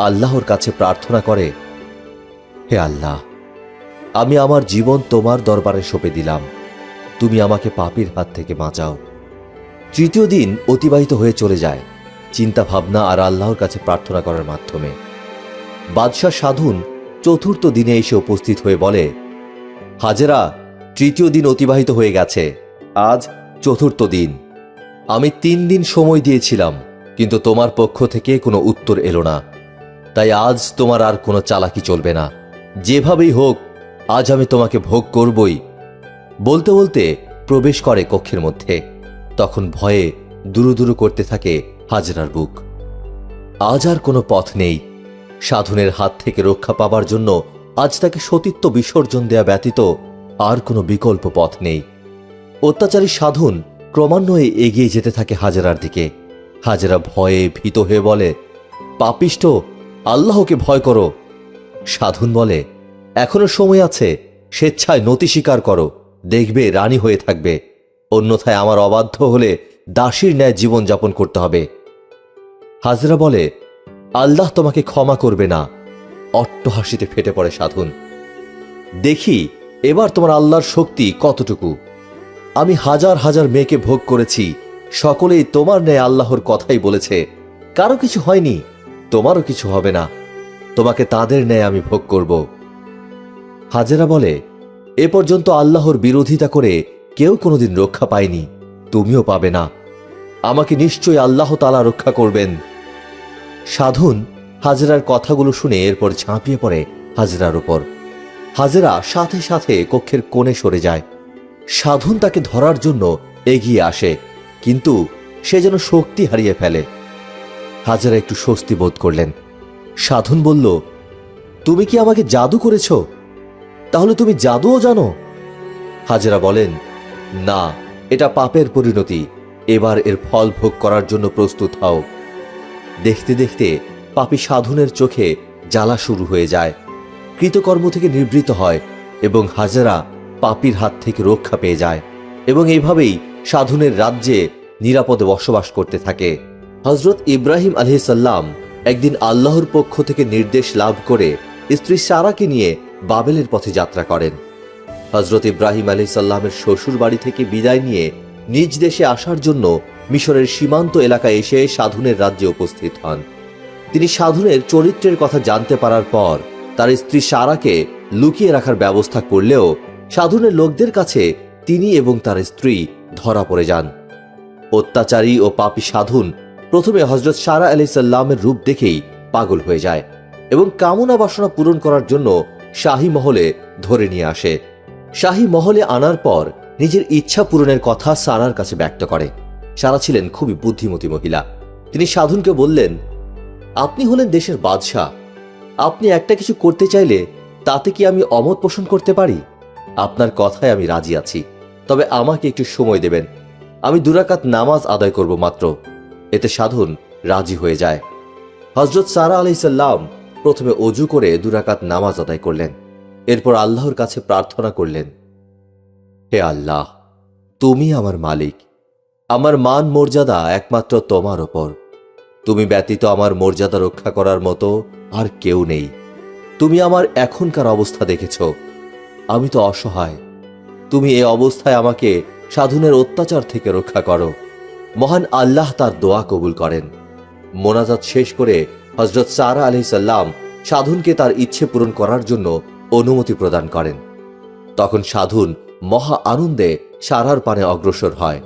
আল্লাহর কাছে প্রার্থনা করে, হে আল্লাহ, আমি আমার জীবন তোমার দরবারে সঁপে দিলাম। তুমি আমাকে পাপীর হাত থেকে বাঁচাও। 3য় দিন অতিবাহিত হয়ে চলে যায় চিন্তা ভাবনা আর আল্লাহর কাছে প্রার্থনা করার মাধ্যমে। বাদশাহ সাধুন 4র্থ দিনে এসে উপস্থিত হয়ে বলে, হাজেরা, 3য় দিন অতিবাহিত হয়ে গেছে, আজ 4র্থ দিন। আমি 3 দিন সময় দিয়েছিলাম, কিন্তু তোমার পক্ষ থেকে কোনো উত্তর এলো না। তাই আজ তোমার আর কোনো চালাকি চলবে না। যেভাবেই হোক আজ আমি তোমাকে ভোগ করবই। বলতে বলতে প্রবেশ করে কক্ষের মধ্যে। তখন ভয়ে দুরুদুরু করতে থাকে হাজেরার বুক। আজ আর কোনো পথ নেই। সাধুনের হাত থেকে রক্ষা পাবার জন্য আজ তাকে সতীত্ব বিসর্জন দেয়া ব্যতীত আর কোনো বিকল্প পথ নেই। অত্যাচারী সাধুন ক্রমান্বয়ে এগিয়ে যেতে থাকে হাজেরার দিকে। হাজেরা ভয়ে ভীত হয়ে বলে, পাপিষ্ঠ, আল্লাহকে ভয় করো। সাধুন বলে, এখনো সময় আছে, স্বেচ্ছায় নতি স্বীকার করো, দেখবে রানী হয়ে থাকবে। অন্যথায় আমার অবাধ্য হলে দাসীর ন্যায় জীবন যাপন করতে হবে। হাজেরা বলে, আল্লাহ তোমাকে ক্ষমা করবে না। অট্টহাসিতে ফেটে পড়ে সাধুন। দেখি এবার তোমার আল্লাহর শক্তি কতটুকু। আমি হাজার হাজার মেয়েকে ভোগ করেছি, সকলেই তোমার ন্যায় আল্লাহর কথাই বলেছে। কারো কিছু হয়নি, তোমারও কিছু হবে না। তোমাকে তাদের ন্যায় আমি ভোগ করব। হাজেরা বলে, এ পর্যন্ত আল্লাহর বিরোধিতা করে কেউ কোনোদিন রক্ষা পায়নি, তুমিও পাবে না। আমাকে নিশ্চয়ই আল্লাহ তাআলা রক্ষা করবেন। সাধুন হাজেরার কথাগুলো শুনে এরপর ঝাঁপিয়ে পড়ে হাজেরার উপর। হাজেরা সাথে সাথে কক্ষের কোণে সরে যায়। সাধুন তাকে ধরার জন্য এগিয়ে আসে, কিন্তু সে যেন শক্তি হারিয়ে ফেলে। হাজেরা একটু স্বস্তি বোধ করলেন। সাধুন বলল, তুমি কি আমাকে জাদু করেছ? তাহলে তুমি জাদুও জানো? হাজেরা বলেন, না, এটা পাপের পরিণতি। এবার এর ফল ভোগ করার জন্য প্রস্তুত হও। দেখতে দেখতে পাপী সাধুনের চোখে জ্বালা শুরু হয়ে যায়। কৃতকর্ম থেকে নিবৃত্ত হয় এবং হাজেরা পাপীর হাত থেকে রক্ষা পেয়ে যায়, এবং এইভাবেই সাধুনের রাজ্যে নিরাপদে বসবাস করতে থাকে। হযরত ইব্রাহিম আলাইহিস সালাম একদিন আল্লাহর পক্ষ থেকে নির্দেশ লাভ করে স্ত্রী সারাকে নিয়ে বাবেলের পথে যাত্রা করেন। হযরত ইব্রাহিম আলাইহিস সালামের শ্বশুর বাড়ি থেকে বিদায় নিয়ে নিজ দেশে আসার জন্য মিশরের সীমান্ত এলাকায় এসে সাধুনের রাজ্যে উপস্থিত হন। তিনি সাধুনের চরিত্রের কথা জানতে পারার পর তার স্ত্রী সারাকে লুকিয়ে রাখার ব্যবস্থা করলেও সাধুনের লোকদের কাছে তিনি এবং তার স্ত্রী ধরা পড়ে যান। অত্যাচারী ও পাপী সাধুন প্রথমে হযরত সারা আলাইহিস সালামের রূপ দেখেই পাগল হয়ে যায় এবং কামনা বাসনা পূরণ করার জন্য শাহী মহলে ধরে নিয়ে আসে। শাহী মহলে আনার পর নিজের ইচ্ছা পূরণের কথা সারার কাছে ব্যক্ত করে। সারা ছিলেন খুবই বুদ্ধিমতী মহিলা। তিনি সাধুনকে বললেন, আপনি হলেন দেশের বাদশাহ। আপনি একটা কিছু করতে চাইলে তাতে কি আমি অমত পোষণ করতে পারি? আপনার কথায় আমি রাজি আছি, তবে আমাকে একটু সময় দেবেন। আমি 2 রাকাত নামাজ আদায় করব মাত্র। এতে সাধুন রাজি হয়ে যায়। হযরত সারা আলাইহিস সালাম প্রথমে অজু করে 2 রাকাত নামাজ আদায় করলেন। এরপর আল্লাহর কাছে প্রার্থনা করলেন, হে আল্লাহ, তুমি আমার মালিক। আমার মান মর্যাদা একমাত্র তোমার ওপর। তুমি ব্যতীত আমার মর্যাদা রক্ষা করার মতো আর কেউ নেই। তুমি আমার এখনকার অবস্থা দেখেছ, আমি তো অসহায়। তুমি এ অবস্থায় আমাকে সাধুনের অত্যাচার থেকে রক্ষা করো। মহান আল্লাহ তার দোয়া কবুল করেন। মোনাজাত শেষ করে হযরত সারা আলাইহিস সালাম সাধুনকে তার ইচ্ছে পূরণ করার জন্য অনুমতি প্রদান করেন। তখন সাধুন মহা আনন্দে সারার পানে অগ্রসর হয়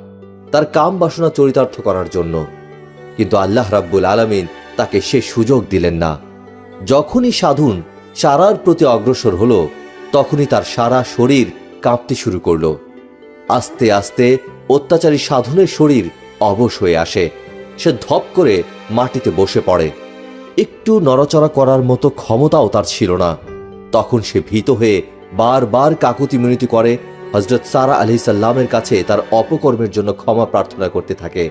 তার কাম বাসনা চরিতার্থ করার জন্য। কিন্তু আল্লাহ রাব্বুল আলামিন তাকে সে সুযোগ দিলেন না। যখনই সাধুন সারার প্রতি অগ্রসর হলো, তখনই তার সারা শরীর কাঁপতে শুরু করল। আস্তে আস্তে অত্যাচারী সাধুনের শরীর অবশ হয়ে আসে। সে ধপ করে মাটিতে বসে পড়ে। একটু নড়াচড়া করার মতো ক্ষমতাও তার ছিল না। তখন সে ভীত হয়ে বারবার কাকুতি মিনতি করে হযরত সারা আলাইহিস সালামের কাছে তার অপকর্মের জন্য ক্ষমা প্রার্থনা করতে থাকে,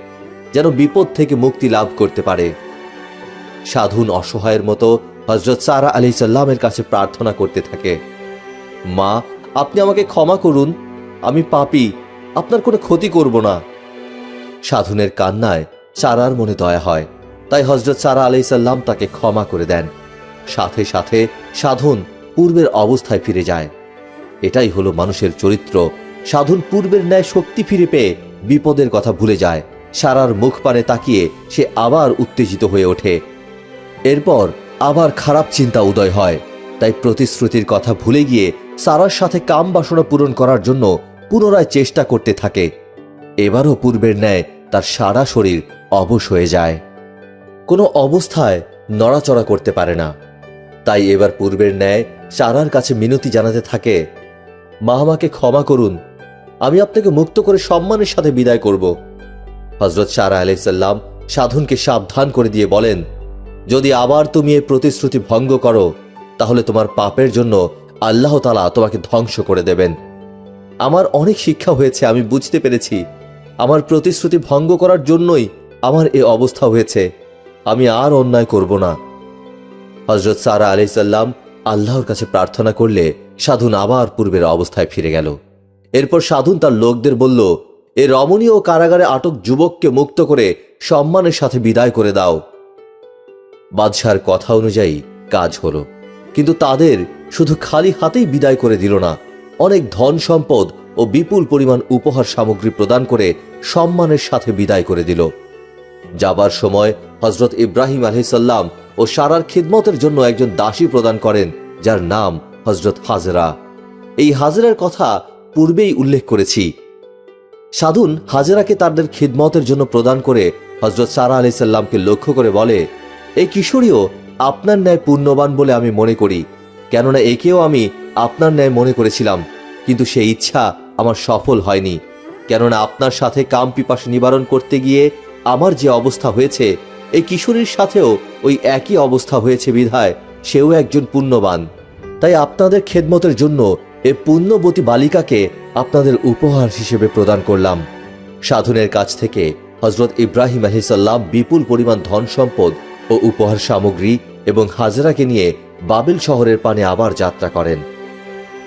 যেন বিপদ থেকে মুক্তি লাভ করতে পারে। সাধুন অসহায়ের মতো হযরত সারা আলাইহিস সালামের কাছে প্রার্থনা করতে থাকে, মা, আপনি আমাকে ক্ষমা করুন, আমি পাপী, আপনার কোনো ক্ষতি করব না। সাধুনের কান্নায় সারার মনে দয়া হয়, তাই হযরত সারা আলাইহিস সালাম তাকে ক্ষমা করে দেন। সাথে সাথে সাধুন পূর্বের অবস্থায় ফিরে যায়। এটাই হলো মানুষের চরিত্র। সাধুন পূর্বের ন্যায় শক্তি ফিরে পেয়ে বিপদের কথা ভুলে যায়। সারার মুখ পানে তাকিয়ে সে আবার উত্তেজিত হয়ে ওঠে। এরপর আবার খারাপ চিন্তা উদয় হয়। তাই প্রতিশ্রুতির কথা ভুলে গিয়ে সারার সাথে কাম বাসনা পূরণ করার জন্য পুনরায় চেষ্টা করতে থাকে। এবারও পূর্বের ন্যায় তার সারা শরীর অবশ হয়ে যায়, কোনো অবস্থায় নড়াচড়া করতে পারে না। তাই এবার পূর্বের ন্যায় সারার কাছে মিনতি জানাতে থাকে, মা, আমাকে ক্ষমা করুন, আমি আপনাকে মুক্ত করে সম্মানের সাথে বিদায় করব। হযরত সারা আলাইহিস সালাম সাধুনকে সাবধান করে দিয়ে বলেন, যদি আবার তুমি এই প্রতিশ্রুতি ভঙ্গ করো, তাহলে তোমার পাপের জন্য আল্লাহ তাআলা তোমাকে ধ্বংস করে দেবেন। আমার অনেক শিক্ষা হয়েছে, আমি বুঝতে পেরেছি আমার প্রতিশ্রুতি ভঙ্গ করার জন্যই আমার এ অবস্থা হয়েছে। আমি আর অন্যায় করব না। হযরত সারা আলাইহিস সালাম আল্লাহর কাছে প্রার্থনা করলে সাধুন আবার পূর্বের অবস্থায় ফিরে গেল। এরপর সাধুন তার লোকদের বলল, এ রমণীয় কারাগারে আটক যুবককে মুক্ত করে সম্মানের সাথে বিদায় করে দাও। বাদশার কথা অনুযায়ী কাজ হলো, কিন্তু তাদের শুধু খালি হাতেই বিদায় করে দিল না, অনেক ধন সম্পদ ও বিপুল পরিমাণ উপহার সামগ্রী প্রদান করে সম্মানের সাথে বিদায় করে দিল। যাবার সময় হযরত ইব্রাহিম আলাইহিস সালাম ও সারার খিদমতের জন্য একজন দাসী প্রদান করেন, যার নাম হযরত হাজরা। এই হাজরার কথা পূর্বেই উল্লেখ করেছি। সাধুন হাজরাকে তাদের খিদমতের জন্য প্রদান করে হযরত সারা আলাইহিস সালামকে লক্ষ্য করে বলে, এই কিশোরীও আপনার ন্যায় পুণ্যবান বলে আমি মনে করি, কেননা একেও আমি আপনার ন্যায় মনে করেছিলাম, কিন্তু সেই ইচ্ছা আমার সফল হয়নি। কেননা আপনার সাথে কাম পিপাসা নিবারণ করতে গিয়ে আমার যে অবস্থা হয়েছে, এই কিশোরীর সাথেও ওই একই অবস্থা হয়েছে বিধায় সেও একজন পুণ্যবান। তাই আপনাদের খেদমতের জন্য এ পুণ্যবতী বালিকাকে আপনাদের উপহার হিসেবে প্রদান করলাম। সাধুনের কাছ থেকে হযরত ইব্রাহিম আলাইহিস সালাম বিপুল পরিমাণ ধন সম্পদ ও উপহার সামগ্রী এবং হাজরাকে নিয়ে বাবিল শহরের পানে আবার যাত্রা করেন।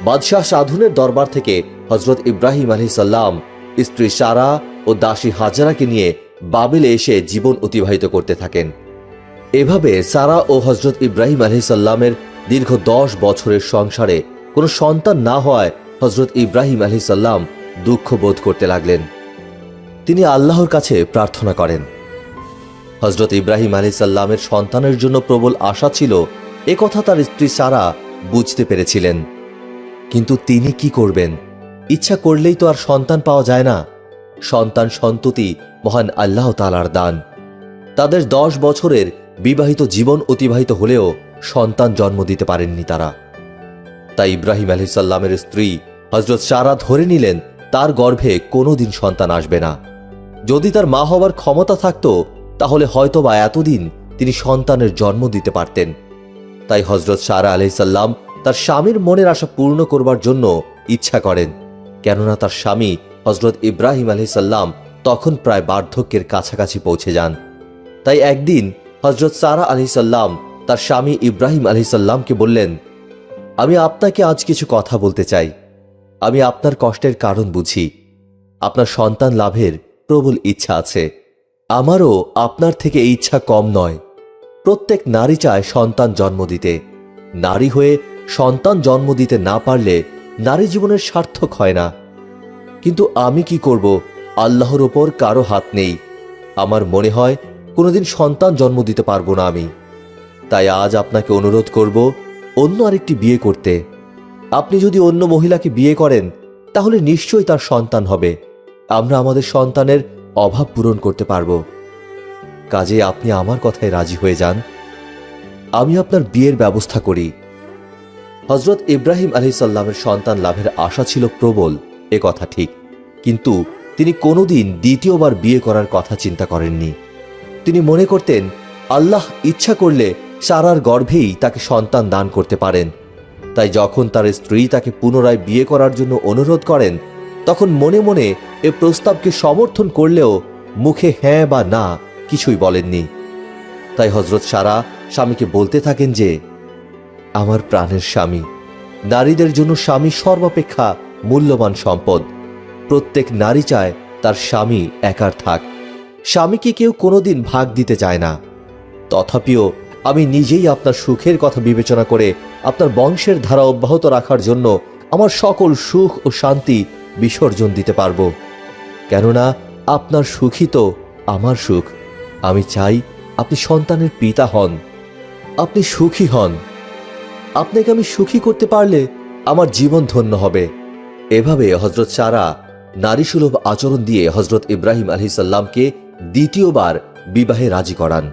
বাদশাহ সাধুনের দরবার থেকে হযরত ইব্রাহিম আলাইহিস সালাম স্ত্রী সারা ও দাসী হাজরাকে নিয়ে বাবিলে এসে জীবন অতিবাহিত করতে থাকেন। এভাবে সারা ও হযরত ইব্রাহিম আলাইহিস সালামের দীর্ঘ 10 বছরের সংসারে কোনো সন্তান না হওয়ায় হযরত ইব্রাহিম আলাইহিস সালাম দুঃখ বোধ করতে লাগলেন। তিনি আল্লাহর কাছে প্রার্থনা করেন। হযরত ইব্রাহিম আলাইহিস সালামের সন্তানের জন্য প্রবল আশা ছিল, এ কথা তার স্ত্রী সারা বুঝতে পেরেছিলেন। কিন্তু তিনি কি করবেন? ইচ্ছা করলেই তো আর সন্তান পাওয়া যায় না। সন্তান সন্ততি মহান আল্লাহ তাআলার দান। তাদের 10 বছরের বিবাহিত জীবন অতিবাহিত হলেও সন্তান জন্ম দিতে পারেননি তারা। তাই ইব্রাহিম আলাইহিস সালামের স্ত্রী হযরত সারা ধরে নিলেন তার গর্ভে কোনোদিন সন্তান আসবে না। যদি তার মা হওয়ার ক্ষমতা থাকত, তাহলে হয়তোবা এতদিন তিনি সন্তানের জন্ম দিতে পারতেন। তাই হযরত সারা আলাইহিস সালাম তার স্বামীর মনের আশা পূর্ণ করবার জন্য ইচ্ছা করেন, কেননা তার স্বামী হযরত ইব্রাহিম আলাইহিস সালাম তখন প্রায় বার্ধক্যের কাছাকাছি পৌঁছে যান। তাই একদিন হযরত সারা আলাইহিস সালাম তার স্বামী ইব্রাহিম আলাইহিস সালামকে বললেন, আমি আপনাকে আজ কিছু কথা বলতে চাই। আমি আপনার কষ্টের কারণ বুঝি। আপনার সন্তান লাভের প্রবল ইচ্ছা আছে। আমারও আপনার থেকে এই ইচ্ছা কম নয়। প্রত্যেক নারী চায় সন্তান জন্ম দিতে। নারী হয়ে সন্তান জন্ম দিতে না পারলে নারী জীবনের সার্থক হয় না। কিন্তু আমি কি করব? আল্লাহর ওপর কারো হাত নেই। আমার মনে হয় কোনোদিন সন্তান জন্ম দিতে পারবো না আমি। তাই আজ আপনাকে অনুরোধ করব অন্য আরেকটি বিয়ে করতে। আপনি যদি অন্য মহিলাকে বিয়ে করেন তাহলে নিশ্চয়ই তার সন্তান হবে। আমরা আমাদের সন্তানের অভাব পূরণ করতে পারব। কাজে আপনি আমার কথায় রাজি হয়ে যান। আমি আপনার বিয়ের ব্যবস্থা করি। হজরত ইব্রাহিম আলাইহিস সালামের সন্তান লাভের আশা ছিল প্রবল, এ কথা ঠিক। কিন্তু তিনি কোনোদিন দ্বিতীয়বার বিয়ে করার কথা চিন্তা করেননি। তিনি মনে করতেন আল্লাহ ইচ্ছা করলে সারার গর্ভেই তাকে সন্তান দান করতে পারেন। তাই যখন তার স্ত্রী তাকে পুনরায় বিয়ে করার জন্য অনুরোধ করেন, তখন মনে মনে এ প্রস্তাবকে সমর্থন করলেও মুখে হ্যাঁ বা না কিছুই বলেননি। তাই হজরত সারা স্বামীকে বলতে থাকেন যে, আমার প্রাণের স্বামী, নারীদের জন্য স্বামী সর্বাপেক্ষা মূল্যবান সম্পদ। প্রত্যেক নারী চায় তার স্বামী একার থাক। স্বামীকে কেউ কোনোদিন ভাগ দিতে চায় না। তথাপিও আমি নিজেই আপনার সুখের কথা বিবেচনা করে আপনার বংশের ধারা অব্যাহত রাখার জন্য আমার সকল সুখ ও শান্তি বিসর্জন দিতে পারব। কেননা আপনার সুখই তো আমার সুখ। আমি চাই আপনি সন্তানের পিতা হন, আপনি সুখী হন। আপনাকে আমি সুখী করতে পারলে আমার জীবন ধন্য হবে। এভাবে হজরত সারা নারীসুলভ আচরণ দিয়ে হজরত ইব্রাহিম আলাইহিস সালামকে দ্বিতীয়বার বিবাহে রাজি করান।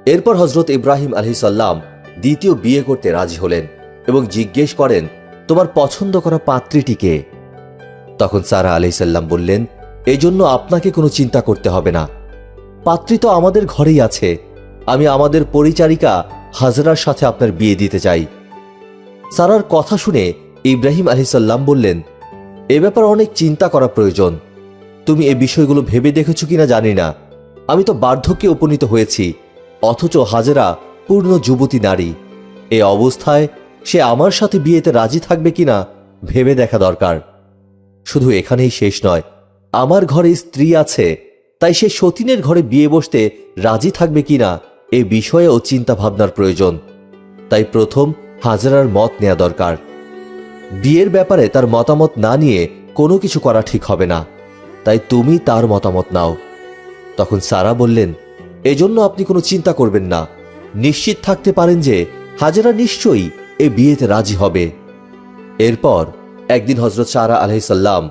এরপর হজরত ইব্রাহিম আলাইহিস সালাম দ্বিতীয় বিয়ে করতে রাজি হলেন এবং জিজ্ঞেস করেন, তোমার পছন্দ করা পাত্রীটিকে? তখন সারা আলাইহিস সালাম বললেন, এজন্য আপনাকে কোনো চিন্তা করতে হবে না। পাত্রী তো আমাদের ঘরেই আছে। আমি আমাদের পরিচারিকা হাজরার সাথে আপনার বিয়ে দিতে চাই। সারার কথা শুনে ইব্রাহিম আলাইহিস সালাম বললেন, এ ব্যাপার অনেক চিন্তা করা প্রয়োজন। তুমি এ বিষয়গুলো ভেবে দেখেছো কিনা জানি না। আমি তো বার্ধক্যে উপনীত হয়েছি, অথচ হাজেরা পূর্ণ যুবতী নারী। এ অবস্থায় সে আমার সাথে বিয়েতে রাজি থাকবে কিনা ভেবে দেখা দরকার। শুধু এখানেই শেষ নয়, আমার ঘরে স্ত্রী আছে, তাই সে সতীনের ঘরে বিয়ে বসতে রাজি থাকবে কিনা এ বিষয়েও চিন্তা ভাবনার প্রয়োজন। তাই প্রথম হাজেরার মত নেওয়া দরকার। বিয়ের ব্যাপারে তার মতামত না নিয়ে কোনো কিছু করা ঠিক হবে না। তাই তুমি তার মতামত নাও। তখন সারা বললেন, এজন্য আপনি কোনো চিন্তা করবেন না। নিশ্চিত থাকতে পারেন যে হাজেরা নিশ্চয়ই এ বিয়েতে রাজি হবে। এরপর একদিন হজরত সারা আলাইহিস সালাম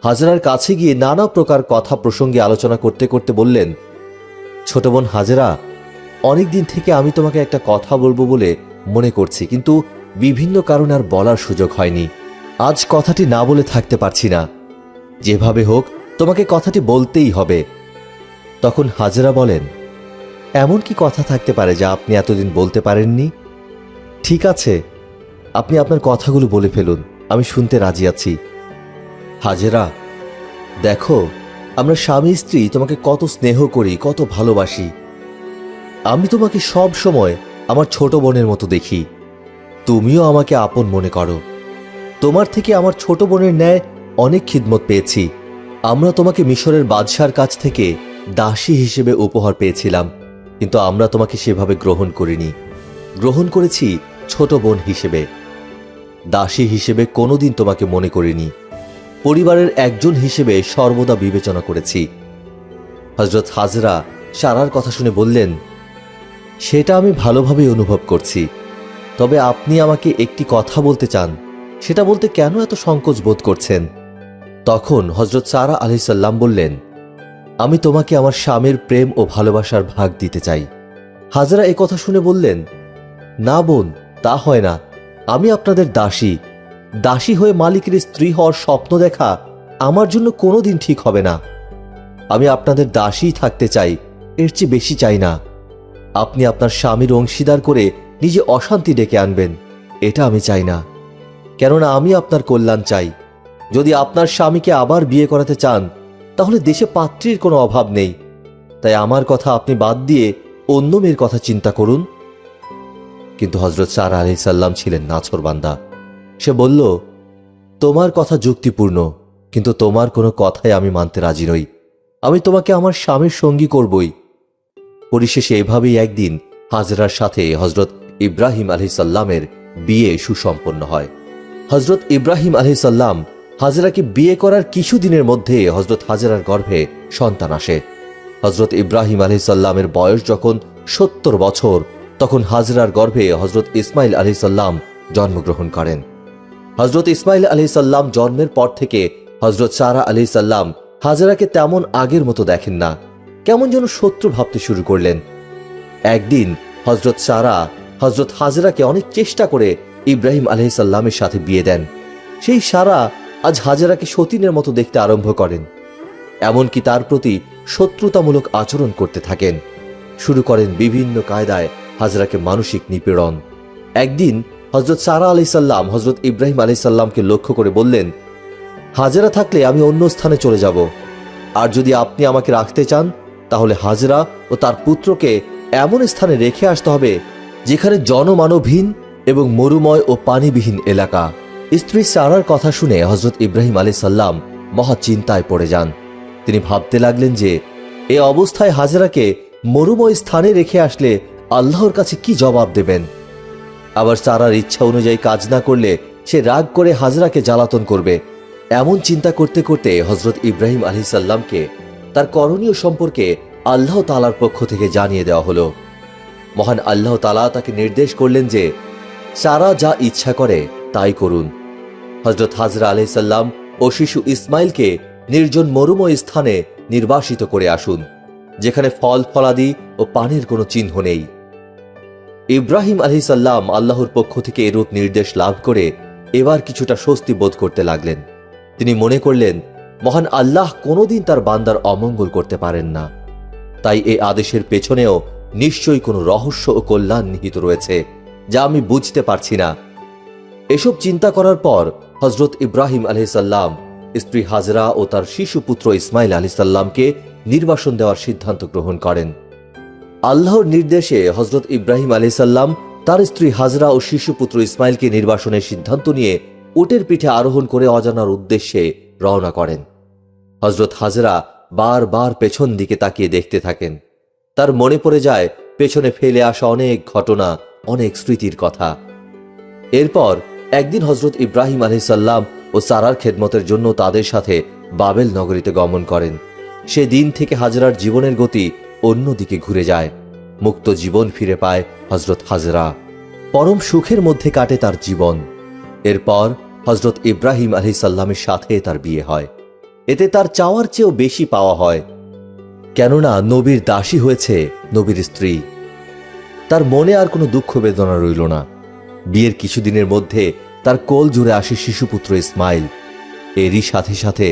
হাজেরার কাছে গিয়ে নানা প্রকার কথা প্রসঙ্গে আলোচনা করতে করতে বললেন, ছোট বোন হাজেরা, অনেকদিন থেকে আমি তোমাকে একটা কথা বলবো বলে মনে করছি, কিন্তু বিভিন্ন কারণে আর বলার সুযোগ হয়নি। আজ কথাটি না বলে থাকতে পারছি না। যেভাবে হোক তোমাকে কথাটি বলতেই হবে। তখন হাজেরা বলেন, এমন কি কথা থাকতে পারে যা আপনি এতদিন বলতে পারেননি? ঠিক আছে, আপনি আপনার কথাগুলো বলে ফেলুন, আমি শুনতে রাজি আছি। হাজেরা, দেখো, আমরা স্বামী স্ত্রী তোমাকে কত স্নেহ করি, কত ভালোবাসি। আমি তোমাকে সব সময় আমার ছোট বোনের মতো দেখি। তুমিও আমাকে আপন মনে করো। তোমার থেকে আমার ছোট বোনের ন্যায় অনেক খিদমত পেয়েছি। আমরা তোমাকে মিশরের বাদশার কাছ থেকে দাসী হিসেবে উপহার পেয়েছিলাম, কিন্তু আমরা তোমাকে সেভাবে গ্রহণ করিনি। গ্রহণ করেছি ছোট বোন হিসেবে। দাসী হিসেবে কোনোদিন তোমাকে মনে করিনি। পরিবারের একজন হিসেবে সর্বদা বিবেচনা করেছি। হযরত হাজরা সারার কথা শুনে বললেন, সেটা আমি ভালোভাবে অনুভব করছি। তবে আপনি আমাকে একটি কথা বলতে চান, সেটা বলতে কেন এত সংকোচ বোধ করছেন? তখন হযরত সারা আলাইহিস সালাম বললেন, আমি তোমাকে আমার স্বামীর প্রেম ও ভালোবাসার ভাগ দিতে চাই। হাজরা এ কথা শুনে বললেন, না বোন, তা হয় না। আমি আপনাদের দাসী। দাসী হয়ে মালিকের স্ত্রী হওয়ার স্বপ্ন দেখা আমার জন্য কোনোদিন ঠিক হবে না। আমি আপনাদের দাসী থাকতে চাই, এর চেয়ে বেশি চাই না। আপনি আপনার স্বামীর অংশীদার করে নিজে অশান্তি ডেকে আনবেন, এটা আমি চাই না। কেননা আমি আপনার কল্যাণ চাই। যদি আপনার স্বামীকে আবার বিয়ে করাতে চান, তাহলে দেশে পাত্রীর কোনো অভাব নেই। তাই আমার কথা আপনি বাদ দিয়ে অন্য মেয়ের কথা চিন্তা করুন। কিন্তু হযরত সারা আলাইহিস সালাম ছিলেন নাছোড়বান্দা। সে বলল, তোমার কথা যুক্তিপূর্ণ, কিন্তু তোমার কোনো কথাই আমি মানতে রাজি নই। আমি তোমাকে আমার স্বামীর সঙ্গী করবই। পরিশেষে এভাবেই একদিন হাজরার সাথে হজরত ইব্রাহিম আলাইহিসসালামের বিয়ে সুসম্পন্ন হয়। হজরত ইব্রাহিম আলাইহিসসালাম হাজরাকে বিয়ে করার কিছুদিনের মধ্যে হজরত হাজরার গর্ভে সন্তান আসে। হজরত ইব্রাহিম আলাইহিসসালামের বয়স যখন 70 বছর, তখন হাজরার গর্ভে হজরত ইসমাইল আলাইহিসসালাম জন্মগ্রহণ করেন। হজরত ইসমাইল আলাইহিসসালাম জন্মের পর থেকে হজরত সারা আলাইহিসসালাম হাজরাকে তেমন আগের মতো দেখেন না, কেমন যেন শত্রু ভাবতে শুরু করলেন। একদিন হজরত সারা হজরত হাজরাকে অনেক চেষ্টা করে ইব্রাহিম আলাইহিসসালামের সাথে বিয়ে দেন। সেই সারা আজ হাজরাকে সতীনের মতো দেখতে আরম্ভ করেন, এমনকি তার প্রতি শত্রুতামূলক আচরণ করতে থাকেন। শুরু করেন বিভিন্ন কায়দায় হাজরাকে মানসিক নিপীড়ন। একদিন হজরত সারা আলাইহিসসালাম হজরত ইব্রাহিম আলাইহিসসালামকে লক্ষ্য করে বললেন, হাজরা থাকলে আমি অন্য স্থানে চলে যাব, আর যদি আপনি আমাকে রাখতে চান তাহলে হাজরা ও তার পুত্রকে এমন স্থানে রেখে আসতে হবে যেখানে জনমানবহীন এবং মরুময় ও পানিবিহীন এলাকা। স্ত্রী সারার কথা শুনে হজরত ইব্রাহিম আলাইহিসসালাম মহা চিন্তায় পড়ে যান। তিনি ভাবতে লাগলেন যে এ অবস্থায় হাজরাকে মরুময় স্থানে রেখে আসলে আল্লাহর কাছে কি জবাব দেবেন। আবার সারার ইচ্ছা অনুযায়ী কাজ না করলে সে রাগ করে হাজরাকে জ্বালাতন করবে। এমন চিন্তা করতে করতে হজরত ইব্রাহিম আলাইহিসসালামকে তার করণীয় সম্পর্কে আল্লাহ তাআলার পক্ষ থেকে জানিয়ে দেওয়া হলো। মহান আল্লাহ তাআলা তাকে নির্দেশ করলেন যে সারা যা ইচ্ছা করে তাই করুন। হজরত হাজরা আলাইহিসসালাম ও শিশু ইসমাইলকে নির্জন মরুময় স্থানে নির্বাসিত করে আসুন, যেখানে ফল ফলাদি ও পানির কোনো চিহ্ন নেই। ইব্রাহিম আলাইহিসসালাম আল্লাহর পক্ষ থেকে এরূপ নির্দেশ লাভ করে এবার কিছুটা স্বস্তি বোধ করতে লাগলেন। তিনি মনে করলেন মহান আল্লাহ কোনোদিন তার বান্দার অমঙ্গল করতে পারেন না, তাই এই আদেশের পেছনেও নিশ্চয়ই কোনো রহস্য ও কল্যাণ নিহিত রয়েছে, যা আমি বুঝতে পারছি না। এসব চিন্তা করার পর হজরত ইব্রাহিম আলাইহিসসালাম স্ত্রী হাজরা ও তার শিশু পুত্র ইসমাইল আলাইহিসসালামকে নির্বাসন দেওয়ার সিদ্ধান্ত গ্রহণ করেন। আল্লাহর নির্দেশে হজরত ইব্রাহিম আলাইহিসসালাম তার স্ত্রী হাজরা ও শিশু পুত্র ইসমাইলকে নির্বাসনের সিদ্ধান্ত নিয়ে উটের পিঠে আরোহণ করে অজানার উদ্দেশ্যে রওনা করেন। হজরত হাজরা বারবার পেছন দিকে তাকিয়ে দেখতে থাকেন। তার মনে পড়ে যায় পেছনে ফেলে আসা অনেক ঘটনা, অনেক স্মৃতির কথা। এরপর একদিন হজরত ইব্রাহিম আলাইহিসসালাম ও সারার খেদমতের জন্য তাদের সাথে বাবেল নগরীতে গমন করেন। সেদিন থেকে হাজরার জীবনের গতি অন্যদিকে ঘুরে যায়। মুক্ত জীবন ফিরে পায় হজরত হাজরা। পরম সুখের মধ্যে কাটে তার জীবন। এরপর হজরত ইব্রাহিম আলাইহিসসালামের সাথে তার বিয়ে হয়। এতে তার চাওয়ার চেয়েও বেশি পাওয়া হয়, কেননা নবীর দাসী হয়েছে নবীর স্ত্রী। তার মনে আর কোনো দুঃখ বেদনা রইল না। বিয়ের কিছুদিনের মধ্যে তার কোল জুড়ে আসে শিশুপুত্র ইসমাইল। এরই সাথে সাথে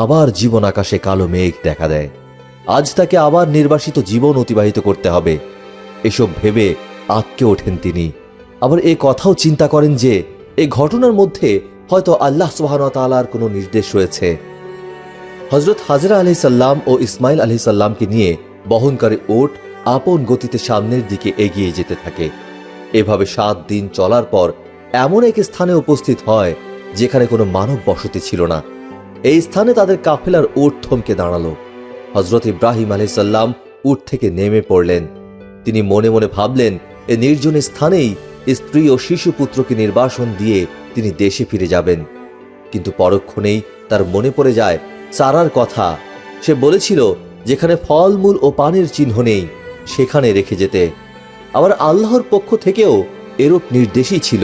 আবার জীবন আকাশে কালো মেঘ দেখা দেয়। আজ তাকে আবার নির্বাসিত জীবন অতিবাহিত করতে হবে, এসব ভেবে আঁতকে ওঠেন তিনি। আবার এ কথাও চিন্তা করেন যে এই ঘটনার মধ্যে হয়তো আল্লাহ সুবহানাহু ওয়া তাআলার কোনো নির্দেশ রয়েছে। হজরত হাজরা আলাইহিসসালাম ও ইসমাইল আলাইহিসসালামকে নিয়ে বহনকারী উট আপন গতিতে সামনের দিকে এগিয়ে যেতে থাকে। এভাবে 7 দিন চলার পর এমন এক স্থানে উপস্থিত হয় যেখানে কোনো মানব বসতি ছিল না। এই স্থানে তাদের কাফেলার উট থমকে দাঁড়ালো। হজরত ইব্রাহিম আলাইহিসসালাম উট থেকে নেমে পড়লেন। তিনি মনে মনে ভাবলেন এ নির্জন স্থানেই স্ত্রী ও শিশু পুত্রকে নির্বাসন দিয়ে তিনি দেশে ফিরে যাবেন। কিন্তু পরক্ষণেই তার মনে পড়ে যায় সারার কথা। সে বলেছিল যেখানে ফলমূল ও পানির চিহ্ন নেই সেখানে রেখে যেতে। আবার আল্লাহর পক্ষ থেকেও এরূপ নির্দেশই ছিল।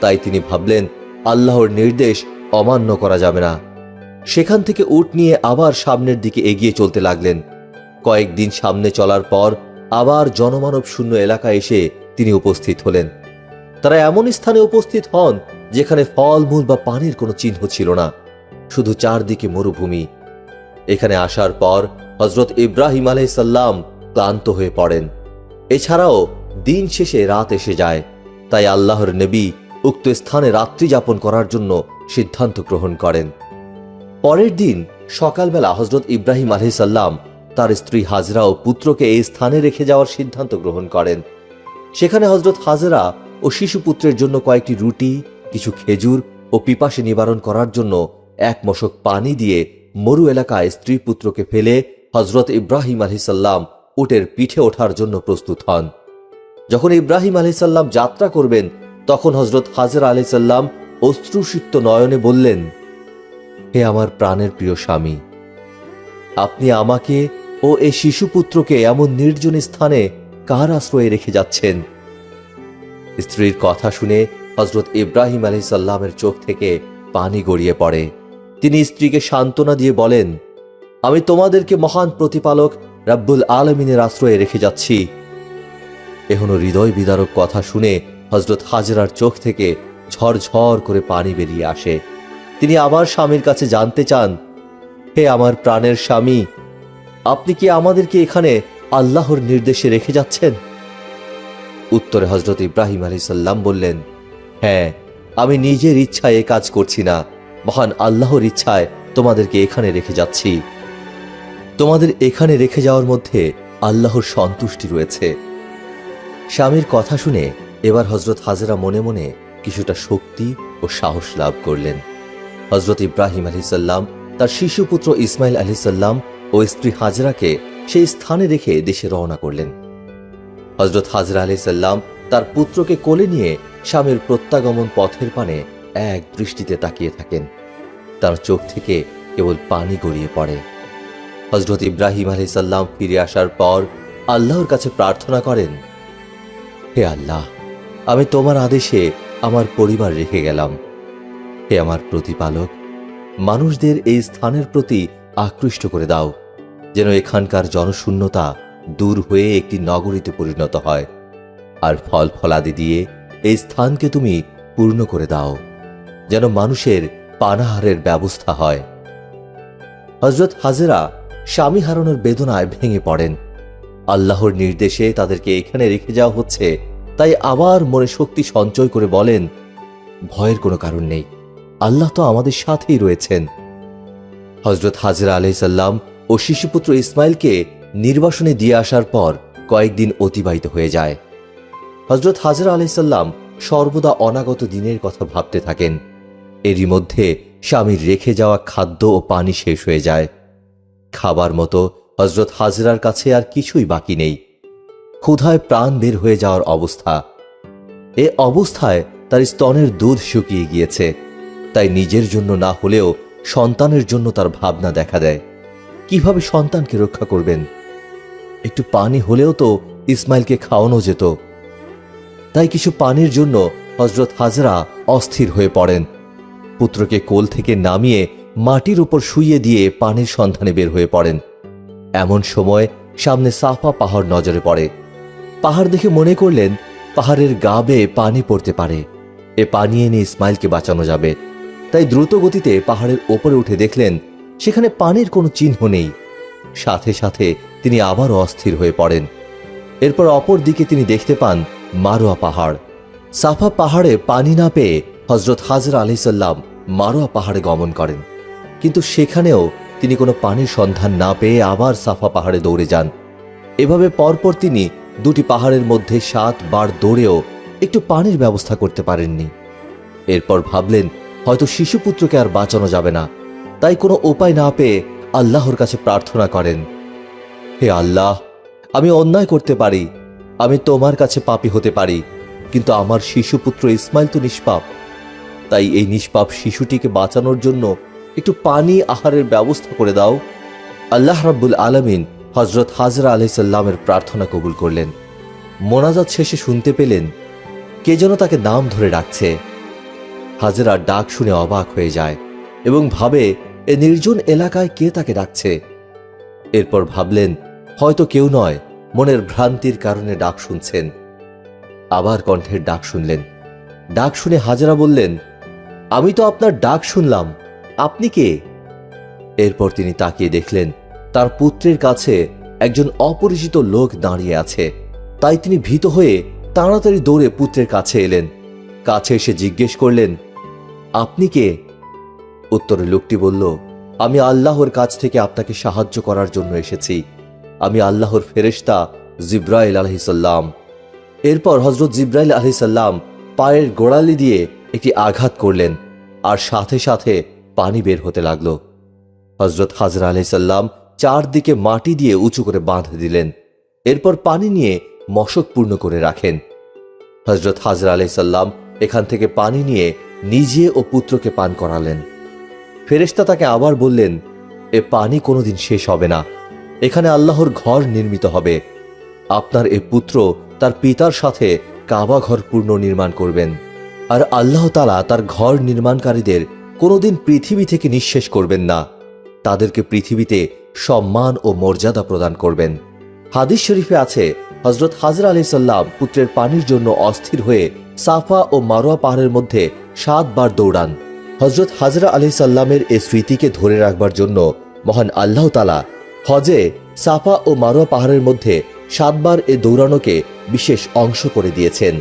তাই তিনি ভাবলেন আল্লাহর নির্দেশ অমান্য করা যাবে না। সেখান থেকে উট নিয়ে আবার সামনের দিকে এগিয়ে চলতে লাগলেন। কয়েকদিন সামনে চলার পর আবার জনমানব শূন্য এলাকায় এসে তিনি উপস্থিত হলেন। তারা এমন স্থানে উপস্থিত হন যেখানে ফলমূল বা পানির কোনো চিহ্ন ছিল না, শুধু চারদিকে মরুভূমি। এখানে আসার পর হজরত ইব্রাহিম আলাইহিসসালাম ক্লান্ত হয়ে পড়েন। এছাড়াও দিন শেষে রাত এসে যায়। তাই আল্লাহর নবী উক্ত স্থানে রাত্রি যাপন করার জন্য সিদ্ধান্ত গ্রহণ করেন। পরের দিন সকালবেলা হজরত ইব্রাহিম আলাইহিসসালাম তার স্ত্রী হাজরা ও পুত্রকে এই স্থানে রেখে যাওয়ার সিদ্ধান্ত গ্রহণ করেন। সেখানে হজরত হাজরা ও শিশু পুত্রের জন্য কয়েকটি রুটি, কিছু খেজুর ও পিপাসা নিবারণ করার জন্য এক মশক পানি দিয়ে মরু এলাকায় স্ত্রী পুত্রকে ফেলে হজরত ইব্রাহিম আলাইহিসসালাম উটের পিঠে ওঠার জন্য প্রস্তুত হন। যখন ইব্রাহিম আলাইহিসসালাম যাত্রা করবেন, তখন হজরত হাজরা আলাইহিসসালাম অশ্রুসিক্ত নয়নে বললেন, হে আমার প্রাণের প্রিয় স্বামী, আপনি আমাকে ও এই শিশুপুত্রকে এমন নির্জন স্থানে কার আশ্রয়ে রেখে যাচ্ছেন? স্ত্রীর কথা শুনে হজরত ইব্রাহিম আলাইহিসসালামের চোখ থেকে পানি গড়িয়ে পড়ে। তিনি স্ত্রীকে সান্ত্বনা দিয়ে বলেন, আমি তোমাদেরকে মহান প্রতিপালক রাব্বুল আলামিনের আশ্রয়ে রেখে যাচ্ছি। এখনো হৃদয় বিদারক কথা শুনে হজরত হাজরার চোখ থেকে ঝরঝর করে পানি বেরিয়ে আসে। তিনি আবার স্বামীর কাছে জানতে চান, হে আমার প্রাণের স্বামী, আপনি কি আমাদেরকে এখানে আল্লাহর নির্দেশে রেখে যাচ্ছেন? উত্তরে হজরত ইব্রাহিম আলাইহিসসালাম বললেন, হ্যাঁ, আমি নিজের ইচ্ছায় এ কাজ করছি না, মহান আল্লাহর ইচ্ছায় তোমাদেরকে এখানে রেখে যাচ্ছি। তোমাদের এখানে রেখে যাওয়ার মধ্যে আল্লাহর সন্তুষ্টি রয়েছে। স্বামীর কথা শুনে এবার হজরত হাজরা মনে মনে কিছুটা শক্তি ও সাহস লাভ করলেন। হজরত ইব্রাহিম আলাইহিসসালাম তার শিশুপুত্র ইসমাইল আলাইহিসসালাম ও স্ত্রী হাজরাকে সেই স্থানে রেখে দেশে রওনা করলেন। হজরত হাজরা আলাইহিসসালাম তার পুত্রকে কোলে নিয়ে স্বামীর প্রত্যাগমন পথের পানে এক দৃষ্টিতে তাকিয়ে থাকেন। তার চোখ থেকে কেবল পানি গড়িয়ে পড়ে। হজরত ইব্রাহিম আলাইহিসসালাম ফিরে আসার পর আল্লাহর কাছে প্রার্থনা করেন, হে আল্লাহ, আমি তোমার আদেশে আমার পরিবার রেখে গেলাম। হে আমার প্রতিপালক, মানুষদের এই স্থানের প্রতি আকৃষ্ট করে দাও, যেন এখানকার জনশূন্যতা দূর হয়ে একটি নগরীতে পরিণত হয়, আর ফল ফলাদি দিয়ে এই স্থানকে তুমি পূর্ণ করে দাও, যেন মানুষের পানাহারের ব্যবস্থা হয়। হজরত হাজরা স্বামী হারানোর বেদনায় ভেঙে পড়েন। আল্লাহর নির্দেশে তাদেরকে এখানে রেখে যাওয়া হচ্ছে, তাই আবার মনে শক্তি সঞ্চয় করে বলেন, ভয়ের কোনো কারণ নেই, আল্লাহ তো আমাদের সাথেই রয়েছেন। হজরত হাজরা আলাইহিসসালাম ও শিশুপুত্র ইসমাইলকে নির্বাসনে দিয়ে আসার পর কয়েকদিন অতিবাহিত হয়ে যায়। হজরত হাজরা আলাইহিসসালাম সর্বদা অনাগত দিনের কথা ভাবতে থাকেন। এরই মধ্যে স্বামীর রেখে যাওয়া খাদ্য ও পানি শেষ হয়ে যায়। খাবার মতো হজরত হাজরার কাছে আর কিছুই বাকি নেই। ক্ষুধায় প্রাণ বের হয়ে যাওয়ার অবস্থা। এ অবস্থায় তার স্তনের দুধ শুকিয়ে গিয়েছে, তাই নিজের জন্য না হলেও সন্তানের জন্য তার ভাবনা দেখা দেয়। কিভাবে সন্তানকে রক্ষা করবেন? একটু পানি হলেও তো ইসমাইলকে খাওয়ানো যেত। তাই কিছু পানির জন্য হজরত হাজরা অস্থির হয়ে পড়েন। পুত্রকে কোল থেকে নামিয়ে মাটির উপর শুইয়ে দিয়ে পানির সন্ধানে বের হয়ে পড়েন। এমন সময় সামনে সাফা পাহাড় নজরে পড়ে। পাহাড় দেখে মনে করলেন পাহাড়ের গা বেয়ে পানি পড়তে পারে, এ পানি এনে ইসমাইলকে বাঁচানো যাবে। তাই দ্রুত গতিতে পাহাড়ের ওপরে উঠে দেখলেন সেখানে পানির কোনো চিহ্ন নেই। সাথে সাথে তিনি আবারও অস্থির হয়ে পড়েন। এরপর অপর দিকে তিনি দেখতে পান মারোয়া পাহাড়। সাফা পাহাড়ে পানি না পেয়ে হজরত হাজরা আলাইহিসসালাম মারোয়া পাহাড়ে গমন করেন, কিন্তু সেখানেও তিনি কোনো পানির সন্ধান না পেয়ে আবার সাফা পাহাড়ে দৌড়ে যান। এভাবে পরপর তিনি দুটি পাহাড়ের মধ্যে 7 বার দৌড়েও একটু পানির ব্যবস্থা করতে পারেননি। এরপর ভাবলেন হয়তো শিশুপুত্রকে আর বাঁচানো যাবে না, তাই কোনো উপায় না পেয়ে আল্লাহর কাছে প্রার্থনা করেন, হে আল্লাহ, আমি অন্যায় করতে পারি, আমি তোমার কাছে পাপী হতে পারি, কিন্তু আমার শিশুপুত্র ইসমাইল তো নিষ্পাপ। তাই এই নিষ্পাপ শিশুটিকে বাঁচানোর জন্য একটু পানি আহারের ব্যবস্থা করে দাও। আল্লাহ রাব্বুল আলামিন হজরত হাজরা আলাইহিসসালামের প্রার্থনা কবুল করলেন। মোনাজাত শেষে শুনতে পেলেন কে যেন তাকে নাম ধরে ডাকছে। হাজরা ডাক শুনে অবাক হয়ে যায় এবং ভাবে এ নির্জন এলাকায় কে তাকে ডাকছে। এরপর ভাবলেন হয়তো কেউ নয়, মনের ভ্রান্তির কারণে ডাক শুনছেন। আবার কণ্ঠের ডাক শুনলেন। ডাক শুনে হাজরা বললেন, আমি তো আপনার ডাক শুনলাম, আপনি কে? এরপর তিনি তাকিয়ে দেখলেন তার পুত্রের কাছে একজন অপরিচিত লোক দাঁড়িয়ে আছে। তাই তিনি ভীত হয়ে তাড়াতাড়ি দৌড়ে পুত্রের কাছে এলেন। কাছে এসে জিজ্ঞেস করলেন, আপনি কে? উত্তরে লোকটি বলল, আমি আল্লাহর কাছ থেকে আপনাকে সাহায্য করার জন্য এসেছি। আমি আল্লাহর ফেরেশতা জিব্রাইল আলাইহিসসালাম। এরপর হযরত জিব্রাইল আলাইহিসসালাম পায়ের গোড়ালি দিয়ে একটি আঘাত করলেন। আর সাথে সাথে পানি বের হতে লাগল। হজরত হাজরা আলাইসাল্লাম চারদিকে মাটি দিয়ে উঁচু করে বাঁধ দিলেন। এরপর পানি নিয়ে মশক পূর্ণ করে রাখেন। হজরত হাজরা আলাইসাল্লাম এখান থেকে পানি নিয়ে নিজে ও পুত্রকে পান করালেন। ফেরেশতা তাকে আবার বললেন, এ পানি কোনোদিন শেষ হবে না, এখানে আল্লাহর ঘর নির্মিত হবে। আপনার এ পুত্র তার পিতার সাথে কাবা ঘর পূর্ণ নির্মাণ করবেন, আর আল্লাহ তাআলা তার ঘর নির্মাণকারীদের কোনোদিন পৃথিবী থেকে নিঃশেষ করবেন না, তাদেরকে পৃথিবীতে সম্মান ও মর্যাদা প্রদান করবেন। হাদিস শরীফে আছে, হজরত হাজরা আলাইসাল্লাম পুত্রের পানির জন্য অস্থির হয়ে সাফা ও মারোয়া পাহাড়ের মধ্যে 7 বার দৌড়ান। হজরত হাজরা আলাইসাল্লামের এই স্মৃতিকে ধরে রাখবার জন্য মহান আল্লাহ তাআলা হজে সাফা ও মারোয়া পাহাড়ের মধ্যে 7 বার এ দৌড়ানোকে বিশেষ অংশ করে দিয়েছেন।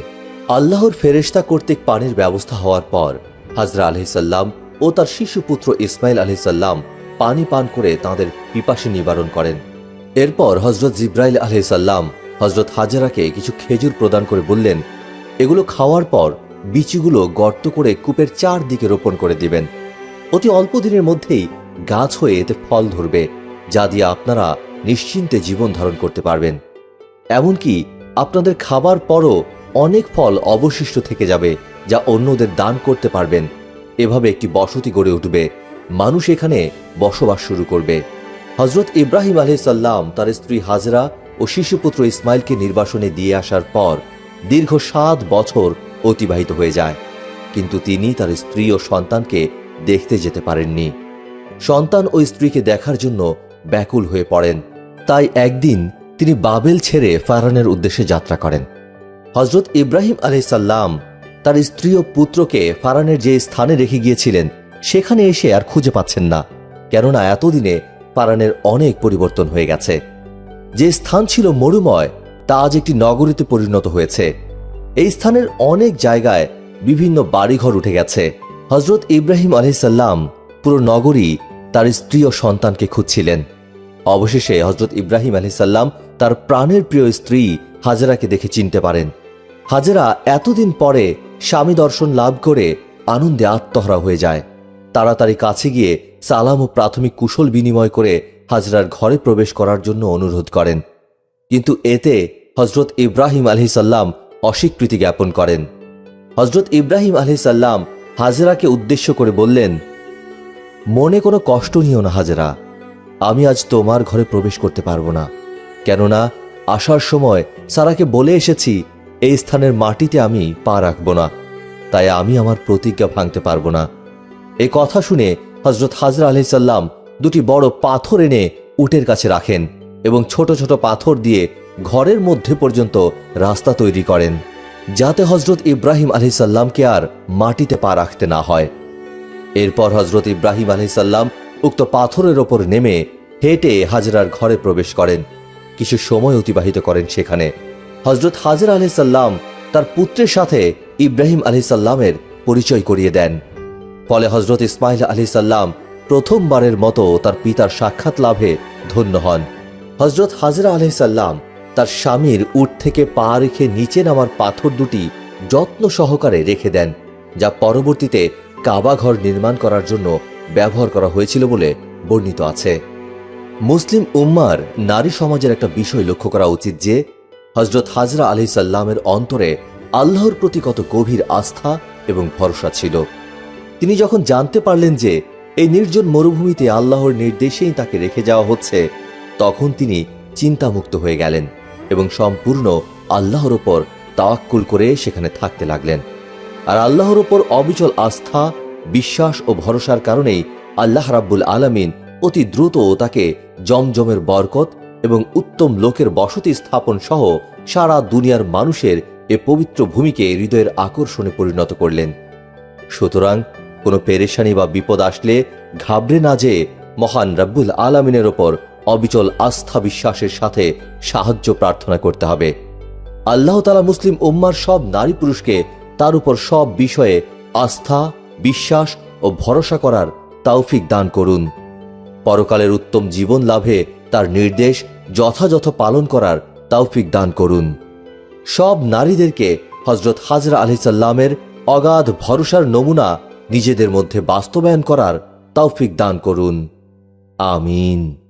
আল্লাহর ফেরেশতা কর্তৃক পানির ব্যবস্থা হওয়ার পর হাজরা আলাইসাল্লাম ও তার শিশুপুত্র ইসমাইল আলাইসাল্লাম পানি পান করে তাঁদের পিপাসা নিবারণ করেন। এরপর হজরত জিব্রাইল আলাইসাল্লাম হজরত হাজরাকে কিছু খেজুর প্রদান করে বললেন, এগুলো খাওয়ার পর বীজগুলো গর্ত করে কূপের চারদিকে রোপণ করে দিবেন। অতি অল্প দিনের মধ্যেই গাছ হয়ে এতে ফল ধরবে, যা দিয়ে আপনারা নিশ্চিন্তে জীবন ধারণ করতে পারবেন। এমনকি আপনাদের খাবার পরও অনেক ফল অবশিষ্ট থেকে যাবে, যা অন্যদের দান করতে পারবেন। এভাবে একটি বসতি গড়ে উঠবে, মানুষ এখানে বসবাস শুরু করবে। হজরত ইব্রাহিম আলাইহিসসালাম তার স্ত্রী হাজরা ও শিশুপুত্র ইসমাইলকে নির্বাসনে দিয়ে আসার পর দীর্ঘ 7 বছর অতিবাহিত হয়ে যায়, কিন্তু তিনি তার স্ত্রী ও সন্তানকে দেখতে যেতে পারেননি। সন্তান ও স্ত্রীকে দেখার জন্য ব্যাকুল হয়ে পড়েন। তাই একদিন তিনি বাবেল ছেড়ে ফারানের উদ্দেশ্যে যাত্রা করেন। হজরত ইব্রাহিম আলাইহিসসালাম তার স্ত্রী ও পুত্রকে ফারানের যে স্থানে রেখে গিয়েছিলেন সেখানে এসে আর খুঁজে পাচ্ছেন না, কেননা এতদিনে ফারানের অনেক পরিবর্তন হয়ে গেছে। যে স্থান ছিল মরুময় তা আজ একটি নগরীতে পরিণত হয়েছে। এই স্থানের অনেক জায়গায় বিভিন্ন বাড়িঘর উঠে গেছে। হজরত ইব্রাহিম আলাইহিসসালাম পুরো নগরী তার স্ত্রী ও সন্তানকে খুঁজছিলেন। অবশেষে হজরত ইব্রাহিম আলাইহিসসালাম তার প্রাণের প্রিয় স্ত্রী হাজরাকে দেখে চিনতে পারেন। হাজরা এতদিন পরে স্বামী দর্শন লাভ করে আনন্দে আত্মহারা হয়ে যায়। তাড়াতাড়ি কাছে গিয়ে সালাম ও প্রাথমিক কুশল বিনিময় করে হাজরার ঘরে প্রবেশ করার জন্য অনুরোধ করেন, কিন্তু এতে হজরত ইব্রাহিম আলাইহিসসালাম অস্বীকৃতি জ্ঞাপন করেন। হজরত ইব্রাহিম আলাইহিসসালাম হাজরাকে উদ্দেশ্য করে বললেন, মনে কোনো কষ্ট নিও না হাজরা, আমি আজ তোমার ঘরে প্রবেশ করতে পারবো না, কেননা আসার সময় সারাকে বলে এসেছি এই স্থানের মাটিতে আমি পা রাখবো না, তাই আমি আমার প্রতিজ্ঞা ভাঙতে পারবো না। এই কথা শুনে হজরত হাজরা আলাইহিসসালাম 2টি বড় পাথর এনে উটের কাছে রাখেন এবং ছোট ছোট পাথর দিয়ে ঘরের মধ্যে পর্যন্ত রাস্তা তৈরি করেন, যাতে হজরত ইব্রাহিম আলাইহিসসালামকে আর মাটিতে পা রাখতে না হয়। এরপর হজরত ইব্রাহিম আলাইহিসসালাম উক্ত পাথরের ওপর নেমে হেঁটে হাজরার ঘরে প্রবেশ করেন। কিছু সময় অতিবাহিত করেন সেখানে। হজরত হাজরা আলাইহিসসালাম তার পুত্রের সাথে ইব্রাহিম আলাইহিসসালামের পরিচয় করিয়ে দেন। ফলে হজরত ইসমাইল আলাইহিসসালাম প্রথমবারের মতো তার পিতার সাক্ষাৎ লাভে ধন্য হন। হজরত হাজরা আলাইহিসসালাম তার স্বামীর উট থেকে পা রেখে নিচে নামার পাথর 2টি যত্ন সহকারে রেখে দেন, যা পরবর্তীতে কাবা ঘর নির্মাণ করার জন্য ব্যবহার করা হয়েছিল বলে বর্ণিত আছে। মুসলিম উম্মার নারী সমাজের একটা বিষয় লক্ষ্য করা উচিত যে হজরত হাজরা আলাইহিসসালামের অন্তরে আল্লাহর প্রতি কত গভীর আস্থা এবং ভরসা ছিল। তিনি যখন জানতে পারলেন যে এই নির্জন মরুভূমিতে আল্লাহর নির্দেশেই তাকে রেখে যাওয়া হচ্ছে, তখন তিনি চিন্তামুক্ত হয়ে গেলেন এবং সম্পূর্ণ আল্লাহর ওপর তাওয়াক্কুল করে সেখানে থাকতে লাগলেন। আর আল্লাহর ওপর অবিচল আস্থা, বিশ্বাস ও ভরসার কারণেই আল্লাহ রাব্বুল আলামিন অতি দ্রুত তাকে জমজমের বরকত এবং উত্তম লোকের বসতি স্থাপন সহ সারা দুনিয়ার মানুষের এ পবিত্র ভূমিকে হৃদয়ের আকর্ষণে পরিণত করলেন। সুতরাং কোনো পেরেশানি বা বিপদ আসলে ঘাবড়ে না যেয়ে মহান রাব্বুল আলামিনের ওপর অবিচল আস্থা বিশ্বাসের সাথে সাহায্য প্রার্থনা করতে হবে। আল্লাহ তাআলা মুসলিম উম্মার সব নারী পুরুষকে তার উপর সব বিষয়ে আস্থা, বিশ্বাস ও ভরসা করার তৌফিক দান করুন। পরকালের উত্তম জীবন লাভে তার নির্দেশ যথাযথ পালন করার তৌফিক দান করুন। সব নারীদেরকে হজরত হাজরা আলাইহিসসালামের অগাধ ভরসার নমুনা নিজেদের মধ্যে বাস্তবায়ন করার তৌফিক দান করুন। আমিন।